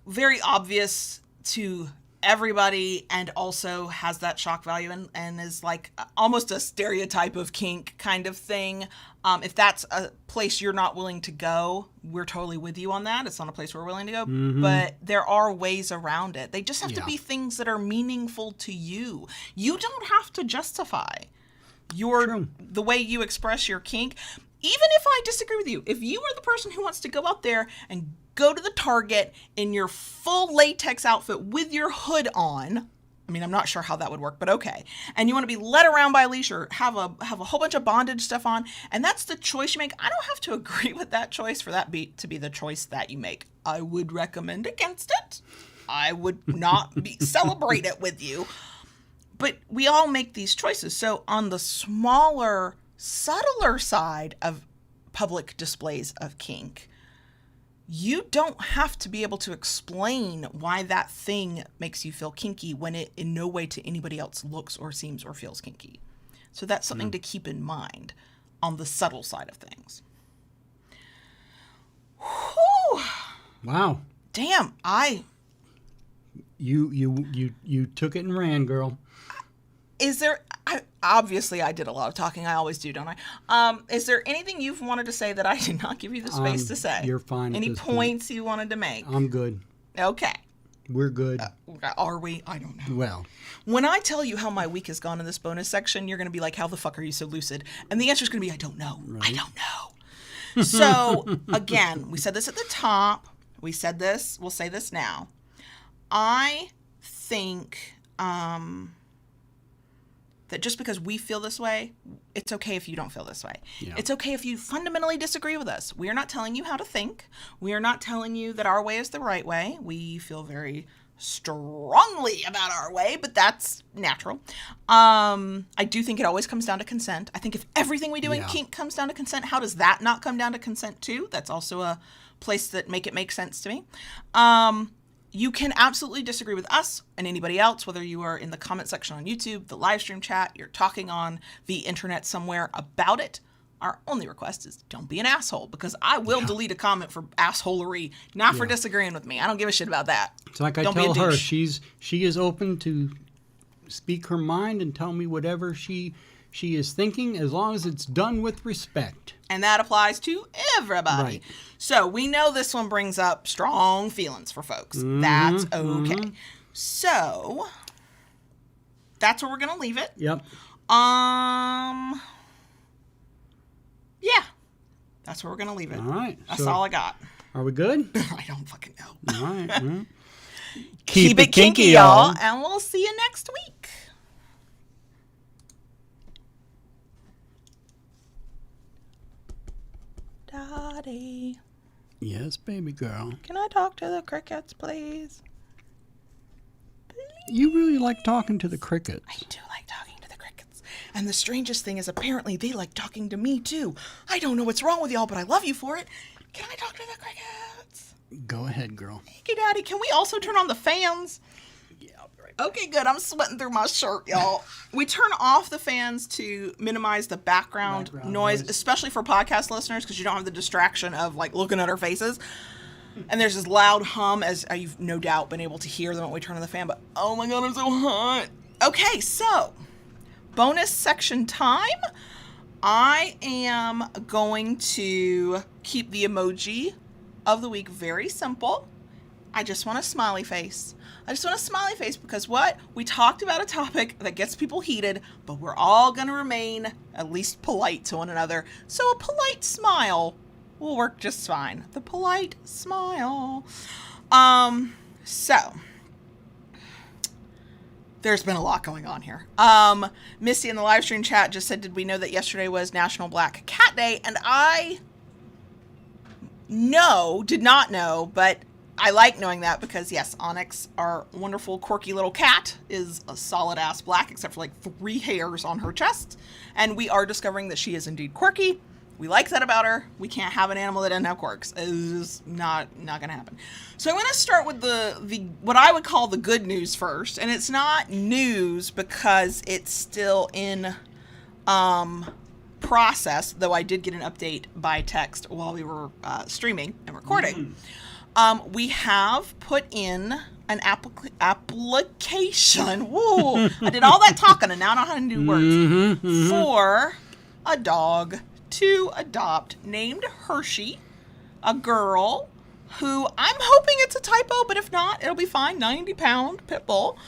very obvious to everybody and also has that shock value and is like almost a stereotype of kink kind of thing, if that's a place you're not willing to go, we're totally with you on that. It's not a place we're willing to go, but there are ways around it. They just have to be things that are meaningful to you. You don't have to justify the way you express your kink. Even if I disagree with you, if you are the person who wants to go out there and go to the Target in your full latex outfit with your hood on, I mean, I'm not sure how that would work, but okay, and you want to be led around by a leash or have a whole bunch of bondage stuff on, and that's the choice you make, I don't have to agree with that choice for that to be the choice that you make. I would recommend against it. I would not celebrate it with you. But we all make these choices. So on the smaller, subtler side of public displays of kink, you don't have to be able to explain why that thing makes you feel kinky when it in no way to anybody else looks or seems or feels kinky. So that's something to keep in mind on the subtle side of things. Whew. Wow. Damn, You took it and ran, girl. Is there, obviously I did a lot of talking. I always do, don't I? Is there anything you've wanted to say that I did not give you the space to say? You're fine. Any points you wanted to make? I'm good. Okay. We're good. Are we? I don't know. Well, When I tell you how my week has gone in this bonus section, you're going to be like, how the fuck are you so lucid? And the answer is going to be, I don't know. Right? I don't know. So, again, we said this at the top. We said this. We'll say this now. I think that just because we feel this way, it's okay if you don't feel this way. Yeah. It's okay if you fundamentally disagree with us. We are not telling you how to think. We are not telling you that our way is the right way. We feel very strongly about our way, but that's natural. I do think it always comes down to consent. I think if everything we do in kink comes down to consent, how does that not come down to consent too? That's also a place that make sense to me. You can absolutely disagree with us and anybody else, whether you are in the comment section on YouTube, the live stream chat, you're talking on the internet somewhere about it. Our only request is don't be an asshole, because I will delete a comment for assholery, not for disagreeing with me. I don't give a shit about that. It's like I tell her, she is open to speak her mind and tell me whatever she is thinking, as long as it's done with respect. And that applies to everybody. Right. So we know this one brings up strong feelings for folks. Mm-hmm, that's okay. Mm-hmm. So that's where we're gonna leave it. Yep. Yeah. That's where we're gonna leave it. All right. That's all I got. Are we good? I don't fucking know. All right. Mm-hmm. Keep it kinky, y'all, and we'll see you next week. Daddy. Yes, baby girl. Can I talk to the crickets, please? You really like talking to the crickets. I do like talking to the crickets. And the strangest thing is apparently they like talking to me too. I don't know what's wrong with y'all, but I love you for it. Can I talk to the crickets? Go ahead, girl. Thank you, Daddy. Can we also turn on the fans? Yeah, I'll be right back. Okay, good. I'm sweating through my shirt, y'all. We turn off the fans to minimize the background noise, especially for podcast listeners, because you don't have the distraction of like looking at our faces. And there's this loud hum, as you've no doubt been able to hear the moment we turn on the fan, but oh my God, I'm so hot. Okay, so bonus section time. I am going to keep the emoji of the week very simple. I just want a smiley face. I just want a smiley face because what? We talked about a topic that gets people heated, but we're all going to remain at least polite to one another. So a polite smile will work just fine. The polite smile. So there's been a lot going on here. Misty in the live stream chat just said, did we know that yesterday was National Black Cat Day? And I did not know, but I like knowing that because, yes, Onyx, our wonderful, quirky little cat, is a solid-ass black, except for, like, 3 hairs on her chest. And we are discovering that she is indeed quirky. We like that about her. We can't have an animal that doesn't have quirks. It's just not going to happen. So I'm going to start with the what I would call the good news first. And it's not news because it's still in process, though I did get an update by text while we were streaming and recording. Mm-hmm. We have put in an application. Woo! I did all that talking and now I know how to do words. For a dog to adopt named Hershey, a girl who I'm hoping it's a typo, but if not, it'll be fine. 90-pound pit bull.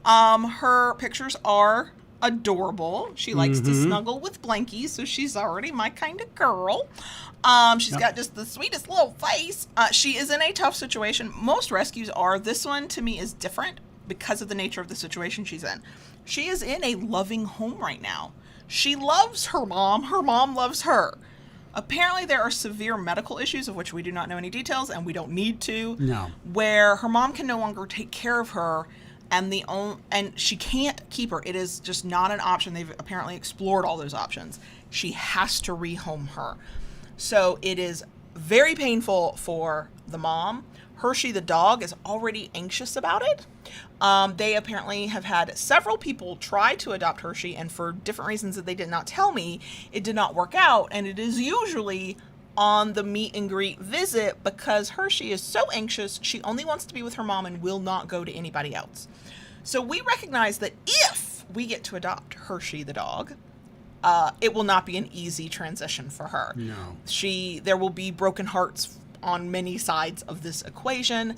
Her pictures are adorable. She likes to snuggle with blankies, so she's already my kind of girl. She's got just the sweetest little face. She is in a tough situation. Most rescues are. This one, to me, is different because of the nature of the situation she's in. She is in a loving home right now. She loves her mom. Her mom loves her. Apparently, there are severe medical issues of which we do not know any details, and we don't need to. No. Where her mom can no longer take care of her, and she can't keep her. It is just not an option. They've apparently explored all those options. She has to rehome her. So it is very painful for the mom. Hershey, the dog, is already anxious about it. They apparently have had several people try to adopt Hershey, and for different reasons that they did not tell me, it did not work out. And it is usually on the meet and greet visit because Hershey is so anxious, she only wants to be with her mom and will not go to anybody else. So we recognize that if we get to adopt Hershey, the dog, it will not be an easy transition for her. No. There will be broken hearts on many sides of this equation.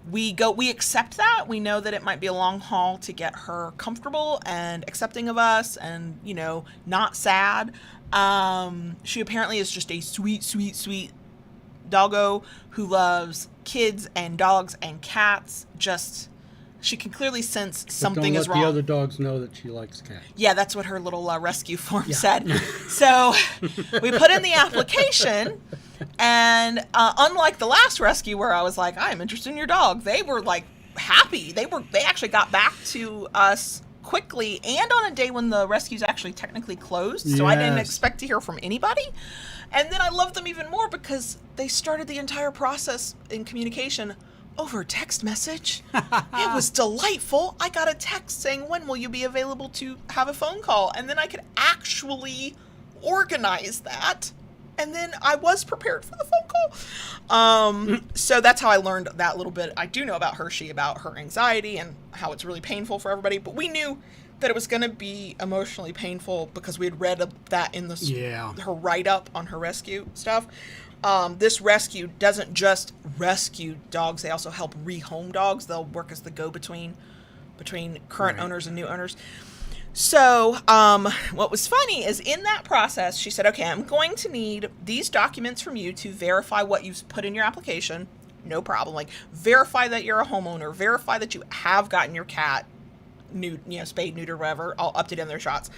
we accept that. We know that it might be a long haul to get her comfortable and accepting of us and, you know, not sad. She apparently is just a sweet, sweet, sweet doggo who loves kids and dogs and cats. Just, she can clearly sense something is wrong. Don't let the other dogs know that she likes cats. Yeah, that's what her little rescue form said. So we put in the application, and unlike the last rescue where I was like, I'm interested in your dog, they were like happy. They actually got back to us quickly and on a day when the rescue's actually technically closed. So I didn't expect to hear from anybody. And then I loved them even more because they started the entire process in communication over text message. It was delightful. I got a text saying, when will you be available to have a phone call? And then I could actually organize that. And then I was prepared for the phone call. So that's how I learned that little bit. I do know about Hershey, about her anxiety and how it's really painful for everybody. But we knew that it was going to be emotionally painful because we had read that in her write-up on her rescue stuff. This rescue doesn't just rescue dogs. They also help rehome dogs. They'll work as the go-between between current owners and new owners. So what was funny is in that process, she said, okay, I'm going to need these documents from you to verify what you've put in your application. No problem. Like, verify that you're a homeowner. Verify that you have gotten your cat spayed, neutered, whatever, all updated on their shots.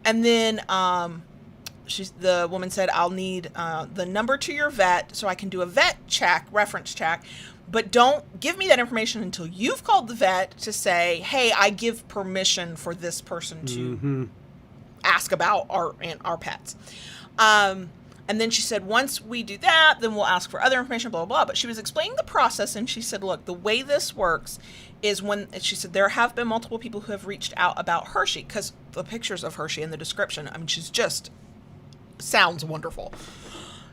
And then the woman said, I'll need the number to your vet so I can do a vet check, reference check. But don't give me that information until you've called the vet to say, hey, I give permission for this person to ask about our pets. And then she said, once we do that, then we'll ask for other information, blah, blah, blah. But she was explaining the process, and she said, look, the way this works is she said, there have been multiple people who have reached out about Hershey, because the pictures of Hershey in the description, I mean, she's just sounds wonderful.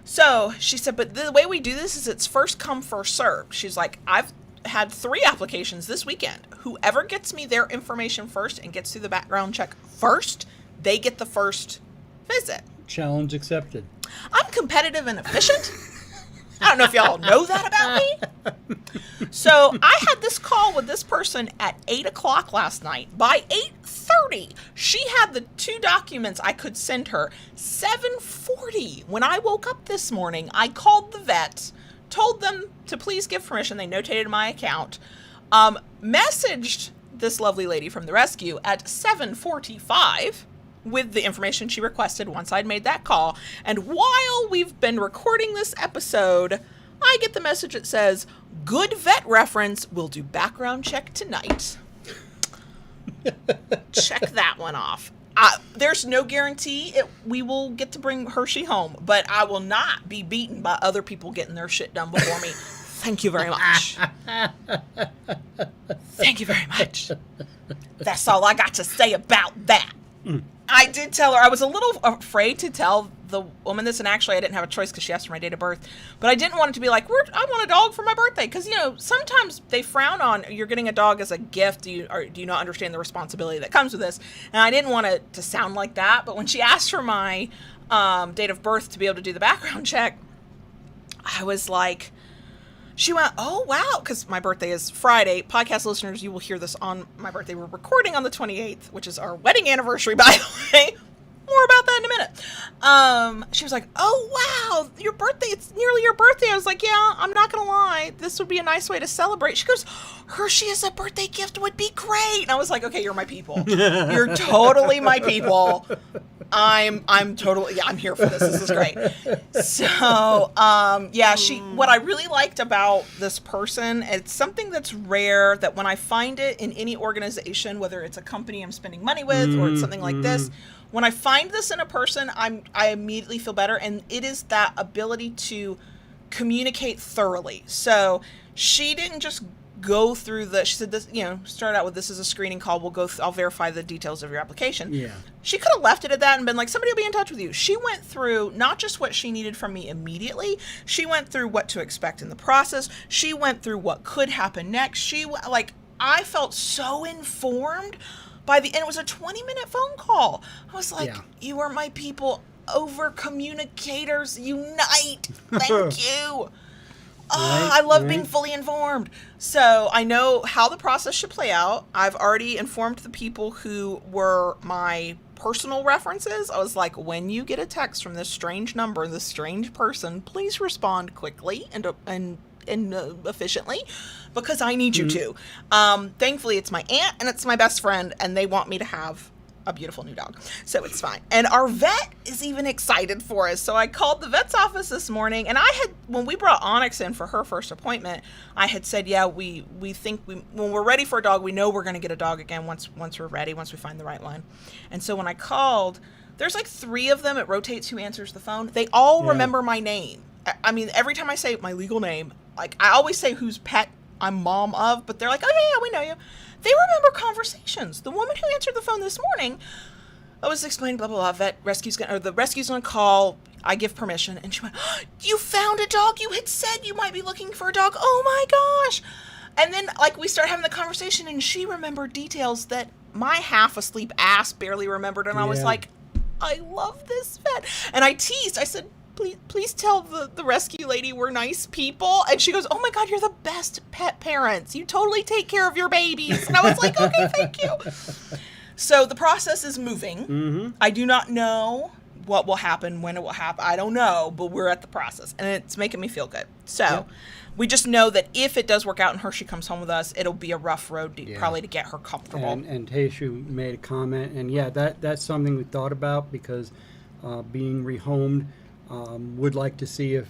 So she said, but the way we do this is it's first come, first served. She's like, I've had 3 applications this weekend. Whoever gets me their information first and gets through the background check first, they get the first visit. Challenge accepted. I'm competitive and efficient. I don't know if y'all know that about me. So I had this call with this person at 8 o'clock last night. By 8:30, she had the 2 documents I could send her. 7:40, when I woke up this morning, I called the vet, told them to please give permission. They notated my account. Messaged this lovely lady from the rescue at 7:45 with the information she requested once I'd made that call. And while we've been recording this episode, I get the message that says, good vet reference, we'll do background check tonight. Check that one off. There's no guarantee we will get to bring Hershey home, but I will not be beaten by other people getting their shit done before me. Thank you very much. Thank you very much. That's all I got to say about that. I did tell her, I was a little afraid to tell the woman this, and actually I didn't have a choice because she asked for my date of birth, but I didn't want it to be like, I want a dog for my birthday, because, sometimes they frown on, you're getting a dog as a gift, do you not understand the responsibility that comes with this, and I didn't want it to sound like that, but when she asked for my date of birth to be able to do the background check, I was like, she went, oh, wow, because my birthday is Friday. Podcast listeners, you will hear this on my birthday. We're recording on the 28th, which is our wedding anniversary, by the way. More about that in a minute. She was like, oh, wow, your birthday, it's nearly your birthday. I was like, yeah, I'm not going to lie. This would be a nice way to celebrate. She goes, Hershey as a birthday gift would be great. And I was like, okay, you're my people. You're totally my people. I'm totally, I'm here for this. This is great. So, what I really liked about this person, it's something that's rare, that when I find it in any organization, whether it's a company I'm spending money with or it's something like this, when I find this in a person, I immediately feel better. And it is that ability to communicate thoroughly. So she didn't just go through she said this, start out with, this is a screening call. I'll verify the details of your application. Yeah. She could have left it at that and been like, somebody will be in touch with you. She went through not just what she needed from me immediately. She went through what to expect in the process. She went through what could happen next. I felt so informed and it was a 20-minute phone call. I was like, You are my people. Over communicators unite. Thank you. I love being fully informed. So I know how the process should play out. I've already informed the people who were my personal references. I was like, when you get a text from this strange number, this strange person, please respond quickly and efficiently, because I need you to. Thankfully, it's my aunt and it's my best friend, and they want me to have a beautiful new dog, so it's fine. And our vet is even excited for us. So I called the vet's office this morning, and when we brought Onyx in for her first appointment, I had said, yeah, we think when we're ready for a dog, we know we're going to get a dog again once we're ready, once we find the right one. And so when I called, there's like 3 of them. It rotates who answers the phone. They all remember my name. I mean, every time I say my legal name, like I always say whose pet I'm mom of, but they're like, oh yeah, we know you. They remember conversations. The woman who answered the phone this morning, I was explaining, blah, blah, blah, the rescue's going to call, I give permission. And she went, oh, you found a dog? You had said you might be looking for a dog. Oh my gosh. And then like we start having the conversation, and she remembered details that my half asleep ass barely remembered. And I was like, I love this vet. And I teased, I said, please tell the rescue lady we're nice people. And she goes, oh my God, you're the best pet parents. You totally take care of your babies. And I was like, okay, thank you. So the process is moving. Mm-hmm. I do not know what will happen, when it will happen. I don't know, but we're at the process, and it's making me feel good. So we just know that if it does work out and she comes home with us, it'll be a rough road probably to get her comfortable. And Tayshu made a comment, and that's something we thought about, because being rehomed, would like to see if,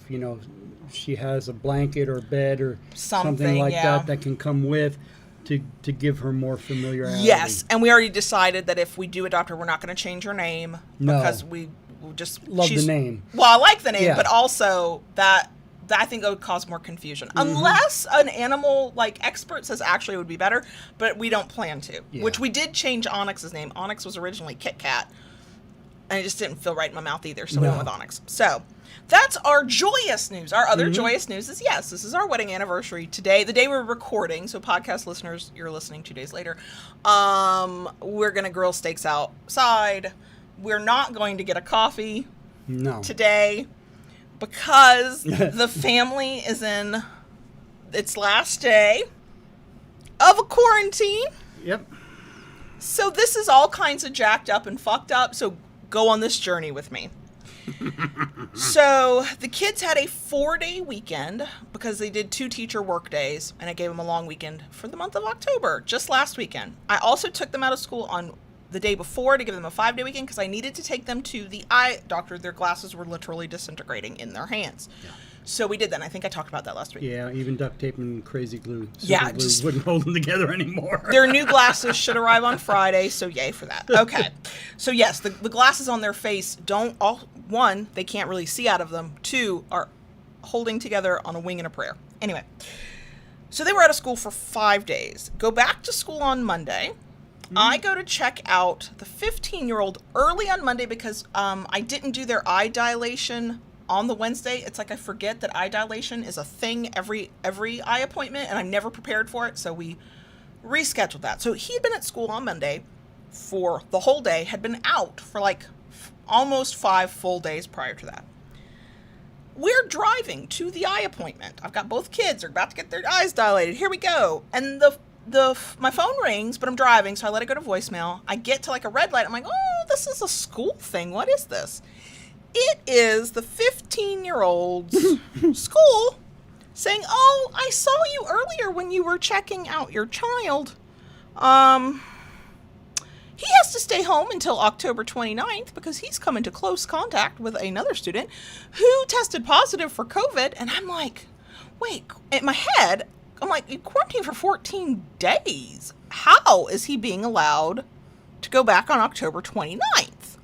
she has a blanket or bed or something like that can come with to give her more familiarity. Yes, and we already decided that if we do adopt her, we're not going to change her name because we just love the name. Well, I like the name, but also that I think it would cause more confusion. Unless an animal expert says actually it would be better, but we don't plan to. Which we did change Onyx's name. Onyx was originally Kit Kat. And it just didn't feel right in my mouth either, so we went with Onyx. So that's our joyous news. Our other joyous news is, yes, this is our wedding anniversary today, the day we're recording. So podcast listeners, you're listening 2 days later. We're going to grill steaks outside. We're not going to get a coffee today because the family is in its last day of a quarantine. Yep. So this is all kinds of jacked up and fucked up. So go on this journey with me. So the kids had a 4-day weekend because they did 2 teacher work days, and I gave them a long weekend for the month of October, just last weekend. I also took them out of school on the day before to give them a 5-day weekend because I needed to take them to the eye doctor. Their glasses were literally disintegrating in their hands. Yeah. So we did that, and I think I talked about that last week. Yeah, even duct tape and crazy glue. Super glue wouldn't hold them together anymore. Their new glasses should arrive on Friday, so yay for that. Okay. So yes, the glasses on their face one, they can't really see out of them. 2, are holding together on a wing and a prayer. Anyway, so they were out of school for 5 days. Go back to school on Monday. I go to check out the 15-year-old early on Monday because I didn't do their eye dilation on the Wednesday. It's like I forget that eye dilation is a thing every eye appointment, and I'm never prepared for it, so we rescheduled that. So he had been at school on Monday for the whole day, had been out for almost 5 full days prior to that. We're driving to the eye appointment. I've got both kids. They're about to get their eyes dilated. Here we go. And my phone rings, but I'm driving, so I let it go to voicemail. I get to a red light. I'm like, oh, this is a school thing. What is this? It is the 15-year-old's school saying, oh, I saw you earlier when you were checking out your child. He has to stay home until October 29th because he's come into close contact with another student who tested positive for COVID. And I'm like, wait, in my head, I'm like, you quarantined for 14 days. How is he being allowed to go back on October 29th?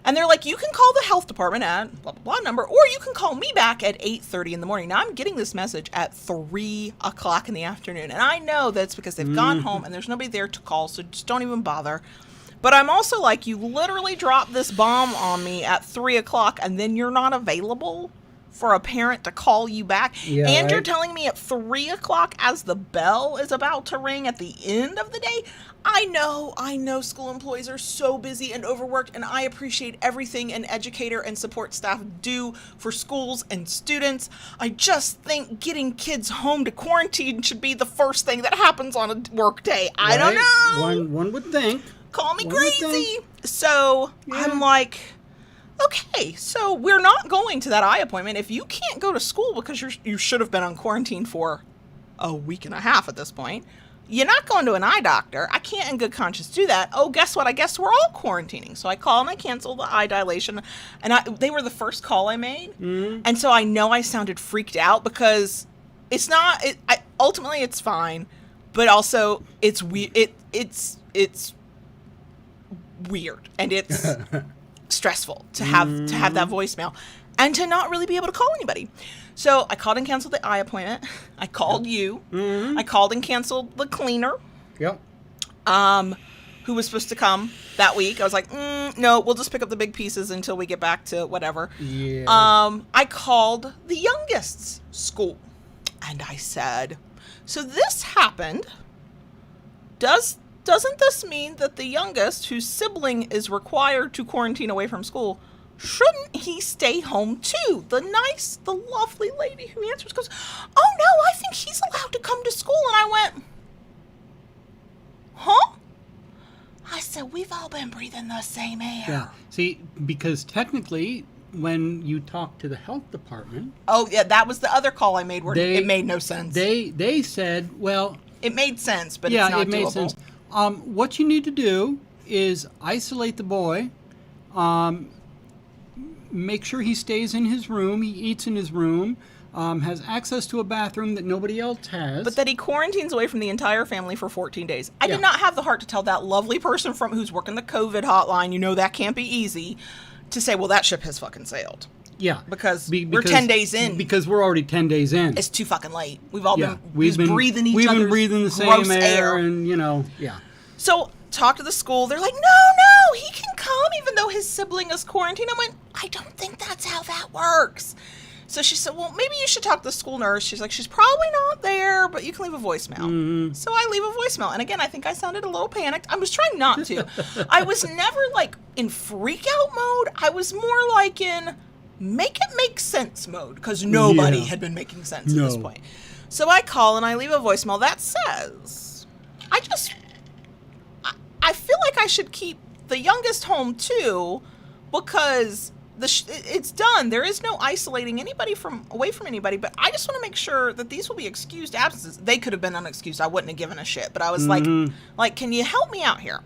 And they're like, you can call the health department at blah, blah, blah number, or you can call me back at 8:30 in the morning. Now, I'm getting this message at 3 o'clock in the afternoon. And I know that's because they've gone home and there's nobody there to call, so just don't even bother. But I'm also like, you literally dropped this bomb on me at 3 o'clock and then you're not available for a parent to call you back. Yeah, and you're right. telling me at 3 o'clock as the bell is about to ring at the end of the day. I know school employees are so busy and overworked, and I appreciate everything an educator and support staff do for schools and students. I just think getting kids home to quarantine should be the first thing that happens on a work day. I don't know. One would think. Call me One would crazy. think. So Yeah. I'm like, okay, so we're not going to that eye appointment. If you can't go to school because you should have been on quarantine for a week and a half at this point, you're not going to an eye doctor. I can't in good conscience do that. Oh, guess what? I guess we're all quarantining. So I call and I cancel the eye dilation. And they were the first call I made. Mm-hmm. And so I know I sounded freaked out because it's not, ultimately it's fine. But also it's weird. It's weird. And it's stressful to have that voicemail and to not really be able to call anybody. So I called and canceled the eye appointment. I called you. Mm-hmm. I called and canceled the cleaner, Yep. who was supposed to come that week. I was like, no, we'll just pick up the big pieces until we get back to whatever. Yeah. I called the youngest's school and I said, so this happened. Doesn't this mean that the youngest, whose sibling is required to quarantine away from school, shouldn't he stay home too? The lovely lady who answers goes, oh no, I think he's allowed to come to school. And I went, huh? I said, we've all been breathing the same air. Yeah. See, because technically, when you talk to the health department, Oh yeah, that was the other call I made where it made no sense. they said, well, It made sense, but yeah, it's not it made doable. sense. What you need to do is isolate the boy. Make sure he stays in his room. He eats in his room. Has access to a bathroom that nobody else has. But that he quarantines away from the entire family for 14 days. I Yeah. did not have the heart to tell that lovely person who's working the COVID hotline, that can't be easy, to say, well, that ship has fucking sailed. Yeah, Because we're 10 days in. Because we're already 10 days in. It's too fucking late. We've all yeah, been breathing we've other's been breathing the same gross air, and yeah. So talk to the school. They're like, no, he can come even though his sibling is quarantined. I went, I don't think that's how that works. So she said, well, maybe you should talk to the school nurse. She's like, she's probably not there, but you can leave a voicemail. Mm-hmm. So I leave a voicemail. And again, I think I sounded a little panicked. I was trying not to. I was never like in freak out mode. I was more like in make it make sense mode because nobody had been making sense at this point. So I call and I leave a voicemail that says, I feel like I should keep the youngest home too because it's done. There is no isolating anybody away from anybody, but I just want to make sure that these will be excused absences. They could have been unexcused. I wouldn't have given a shit, but I was like, can you help me out here?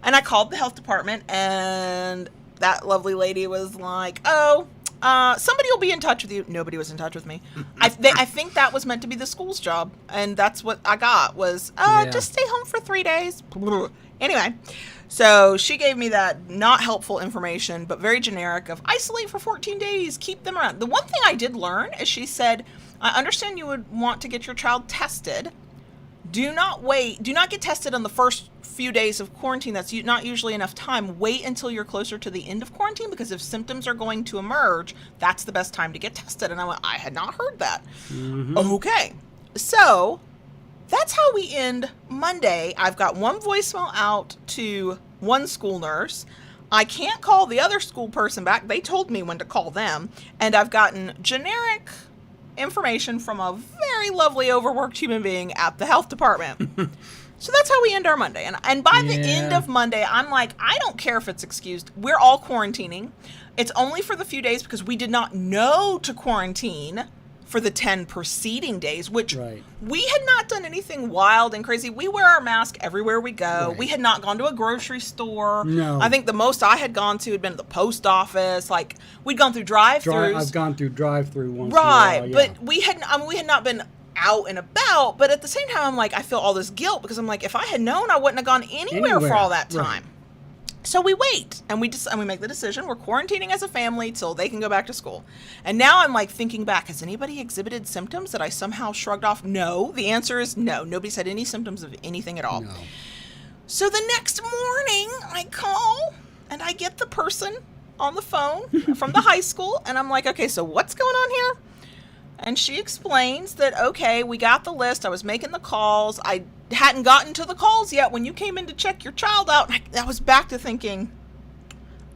And I called the health department and that lovely lady was like, somebody will be in touch with you. Nobody was in touch with me. I think that was meant to be the school's job. And that's what I got was, just stay home for 3 days. Anyway, so she gave me that not helpful information, but very generic of isolate for 14 days, keep them around. The one thing I did learn is she said, I understand you would want to get your child tested. Do not get tested on the first few days of quarantine. That's not usually enough time. Wait until you're closer to the end of quarantine because if symptoms are going to emerge, that's the best time to get tested. And I went, I had not heard that. Mm-hmm. Okay. So that's how we end Monday. I've got one voicemail out to one school nurse. I can't call the other school person back. They told me when to call them. And I've gotten generic information from a very lovely overworked human being at the health department. So that's how we end our Monday. And by the end of Monday, I'm like, I don't care if it's excused. We're all quarantining. It's only for the few days because we did not know to quarantine for the 10 preceding days, which we had not done anything wild and crazy. We wear our mask everywhere we go. Right. We had not gone to a grocery store. No. I think the most I had gone to had been to the post office. Like, we'd gone through drive-thrus. I've gone through drive-thru once. Right, in a while, but we had not been out and about. But at the same time, I'm like, I feel all this guilt because I'm like, if I had known, I wouldn't have gone anywhere for all that time. Right. So we wait and we make the decision. We're quarantining as a family till they can go back to school. And now I'm like thinking back, has anybody exhibited symptoms that I somehow shrugged off? No. The answer is no. Nobody's had any symptoms of anything at all. No. So the next morning I call and I get the person on the phone from the high school, and I'm like, okay, so what's going on here? And she explains that, okay, we got the list. I was making the calls. I hadn't gotten to the calls yet when you came in to check your child out. And I was back to thinking,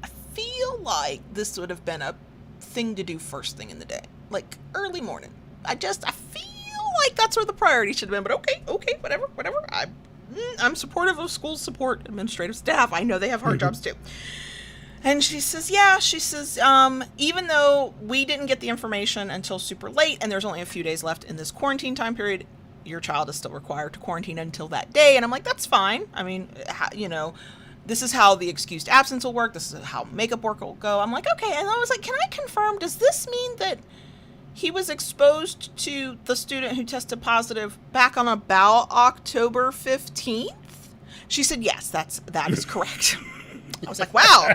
I feel like this would have been a thing to do first thing in the day, like early morning. I feel like that's where the priority should have been. But okay, whatever. I'm supportive of school support administrative staff. I know they have hard jobs too. And she says, even though we didn't get the information until super late and there's only a few days left in this quarantine time period, your child is still required to quarantine until that day. And I'm like, that's fine. I mean, this is how the excused absence will work. This is how makeup work will go. I'm like, okay. And I was like, can I confirm, does this mean that he was exposed to the student who tested positive back on about October 15th? She said, yes, that is correct. I was like, wow,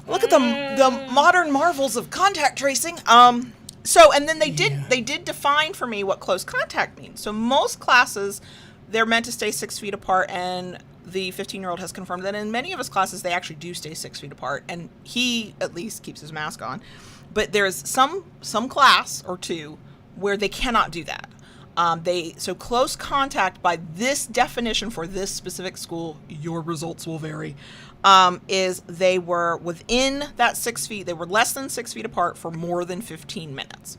look at the modern marvels of contact tracing. And then they did define for me what close contact means. So most classes, they're meant to stay 6 feet apart, and the 15-year-old has confirmed that in many of his classes, they actually do stay 6 feet apart, and he at least keeps his mask on. But there's some class or two where they cannot do that. So close contact by this definition for this specific school, your results will vary, is they were within that 6 feet. They were less than 6 feet apart for more than 15 minutes.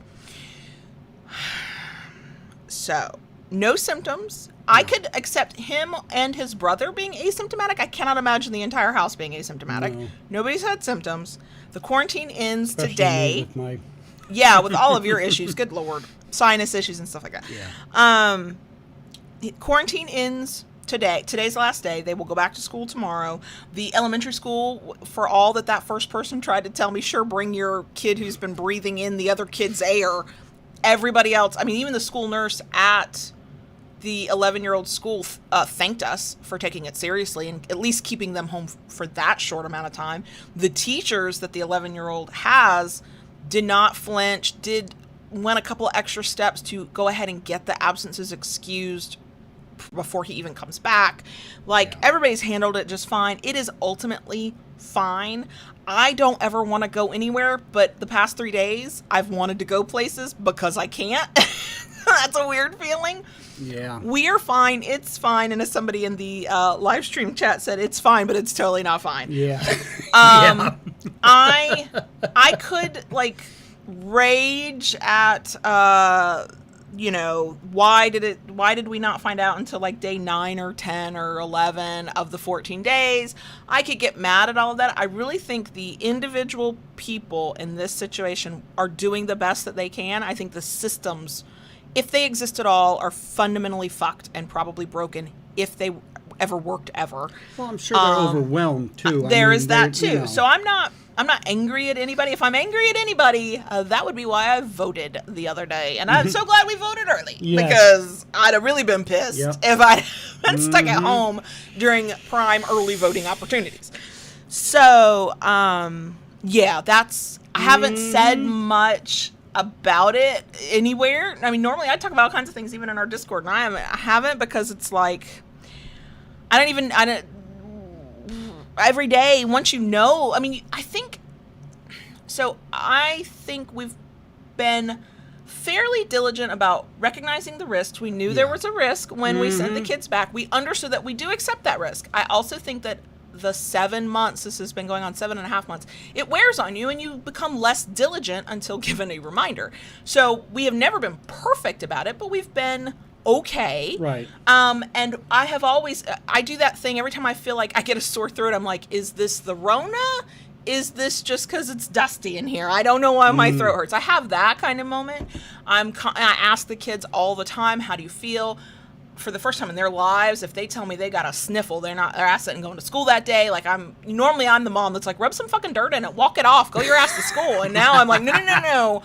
So no symptoms. I could accept him and his brother being asymptomatic. I cannot imagine the entire house being asymptomatic. No. Nobody's had symptoms. The quarantine ends today. With all of your issues. Good Lord. Sinus issues and stuff like that. Yeah. Quarantine ends today. Today's the last day. They will go back to school tomorrow. The elementary school, for all that first person tried to tell me, sure, bring your kid who's been breathing in the other kid's air. Everybody else, I mean, even the school nurse at the 11-year-old school thanked us for taking it seriously and at least keeping them home for that short amount of time. The teachers that the 11-year-old has did not flinch, went a couple extra steps to go ahead and get the absences excused before he even comes back. Everybody's handled it just fine. It is ultimately fine. I don't ever want to go anywhere, but the past 3 days I've wanted to go places because I can't. That's a weird feeling. Yeah. We are fine. It's fine. And as somebody in the live stream chat said, it's fine, but it's totally not fine. Yeah. I could rage at why did we not find out until day 9 or 10 or 11 of the 14 days? I could get mad at all of that. I really think the individual people in this situation are doing the best that they can. I think the systems, if they exist at all, are fundamentally fucked and probably broken if they ever worked ever. Well, I'm sure they're overwhelmed too. There is that too. So I'm not angry at anybody. If I'm angry at anybody, that would be why I voted the other day. And I'm so glad we voted early because I'd have really been pissed if I'd been stuck at home during prime early voting opportunities. So, I haven't said much about it anywhere. I mean, normally I talk about all kinds of things even in our Discord, and I haven't because it's every day, once I think we've been fairly diligent about recognizing the risks. We knew there was a risk when we sent the kids back. We understood that we do accept that risk. I also think that the 7 months, this has been going on 7.5 months, it wears on you and you become less diligent until given a reminder. So we have never been perfect about it, but we've been okay. Right. And I do that thing every time I feel like I get a sore throat. I'm like, is this the Rona? Is this just because it's dusty in here? I don't know why my throat hurts. I have that kind of moment. I ask the kids all the time, how do you feel? For the first time in their lives, if they tell me they got a sniffle, they're ass and going to school that day. I'm the mom that's rub some fucking dirt in it, walk it off, go your ass to school. And now I'm like, no,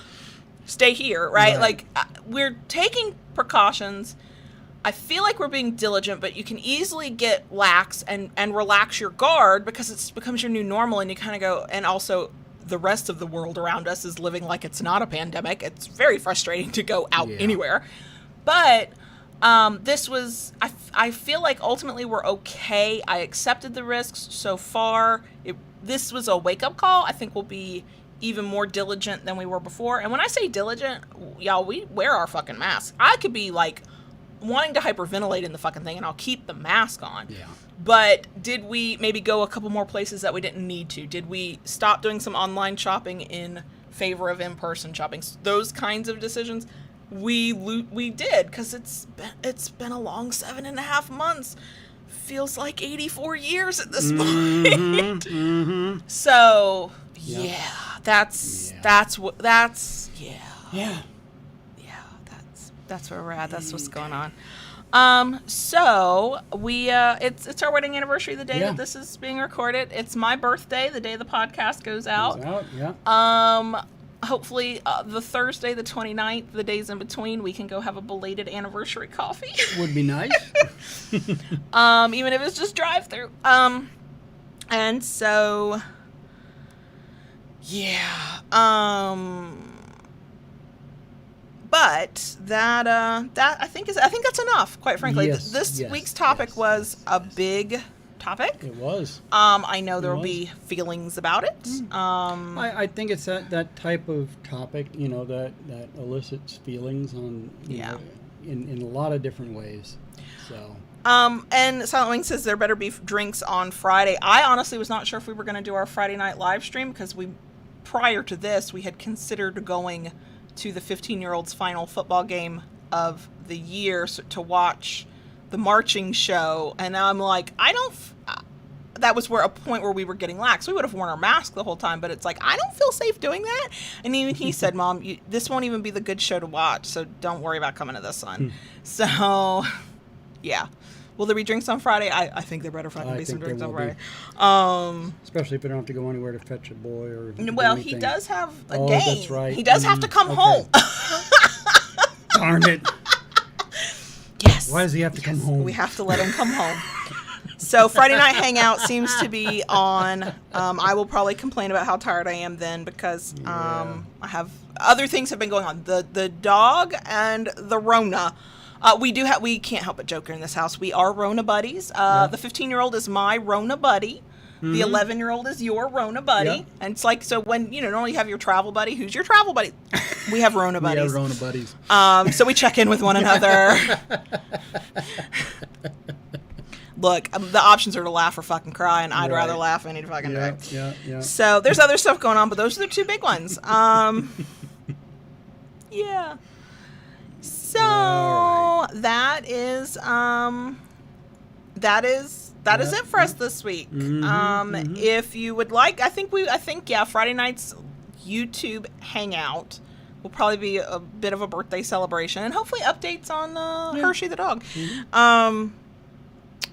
stay here, right? We're taking precautions. I feel like we're being diligent, but you can easily get lax and relax your guard because it becomes your new normal, and you kind of go, and also the rest of the world around us is living like it's not a pandemic. It's very frustrating to go out anywhere. But this was, I feel like ultimately we're okay. I accepted the risks so far. this was a wake-up call. I think we'll be even more diligent than we were before. And when I say diligent, y'all, we wear our fucking masks. I could be like wanting to hyperventilate in the fucking thing and I'll keep the mask on. Yeah. But did we maybe go a couple more places that we didn't need to? Did we stop doing some online shopping in favor of in-person shopping? Those kinds of decisions we did, because it's been a long 7.5 months. Feels like 84 years at this point. So that's where we're at. That's what's going on. So we it's our wedding anniversary the day that this is being recorded. It's my birthday, the day the podcast goes out. Hopefully the Thursday, the 29th, the days in between, we can go have a belated anniversary coffee. Would be nice. Even if it's just drive-through. And so, but that I think that's enough, quite frankly. This week's topic was a big topic. It was. I know there will be feelings about it. I think it's that type of topic, that elicits feelings on in a lot of different ways. So. And Silent Wing says there better be drinks on Friday. I honestly was not sure if we were going to do our Friday night live stream, because prior to this we had considered going to the 15-year-old's final football game of the year to watch the marching show, and I'm like, that was a point where we were getting lax. We would have worn our mask the whole time, but it's like, I don't feel safe doing that. And even he said, Mom, this won't even be the good show to watch, so don't worry about coming to this one. So, yeah. Will there be drinks on Friday? I think there better fucking be some drinks on Friday. Especially if they don't have to go anywhere to fetch a boy or well, he does have a game. That's right. He does have to come home. Darn it. Yes. Why does he have to come home? We have to let him come home. So Friday night hangout seems to be on. I will probably complain about how tired I am then, because I have other things have been going on. The dog and the Rona. We can't help but joke in this house. We are Rona buddies. The 15-year-old is my Rona buddy. The 11-year-old is your Rona buddy. Yep. And it's like, so when, normally you have your travel buddy. Who's your travel buddy? We have Rona buddies. We have Rona buddies. So we check in with one another. Look, the options are to laugh or fucking cry, and I'd rather laugh any fucking day. Yeah. So there's other stuff going on, but those are the two big ones. Yeah. So right. that is it for us this week. If you would like, I think Friday night's YouTube hangout will probably be a bit of a birthday celebration, and hopefully updates on Hershey the dog.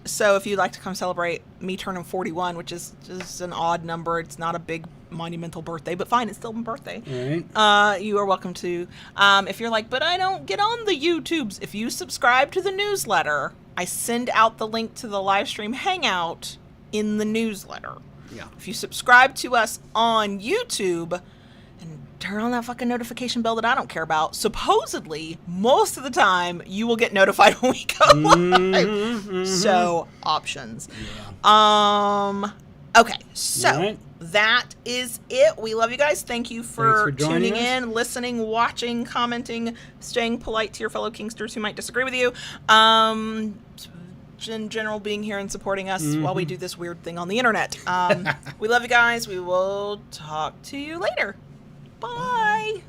So if you'd like to come celebrate me turning 41, which is just an odd number, it's not a big monumental birthday, but fine, it's still my birthday. Right. You are welcome to. If you're like, but I don't get on the YouTubes, if you subscribe to the newsletter, I send out the link to the live stream hangout in the newsletter. Yeah. If you subscribe to us on YouTube and turn on that fucking notification bell that I don't care about, supposedly, most of the time, you will get notified when we go live. So, options. Yeah. Okay, so that is it. We love you guys. Thank you for tuning in, listening, watching, commenting, staying polite to your fellow Kinksters who might disagree with you. In general, being here and supporting us while we do this weird thing on the internet. We love you guys. We will talk to you later. Bye.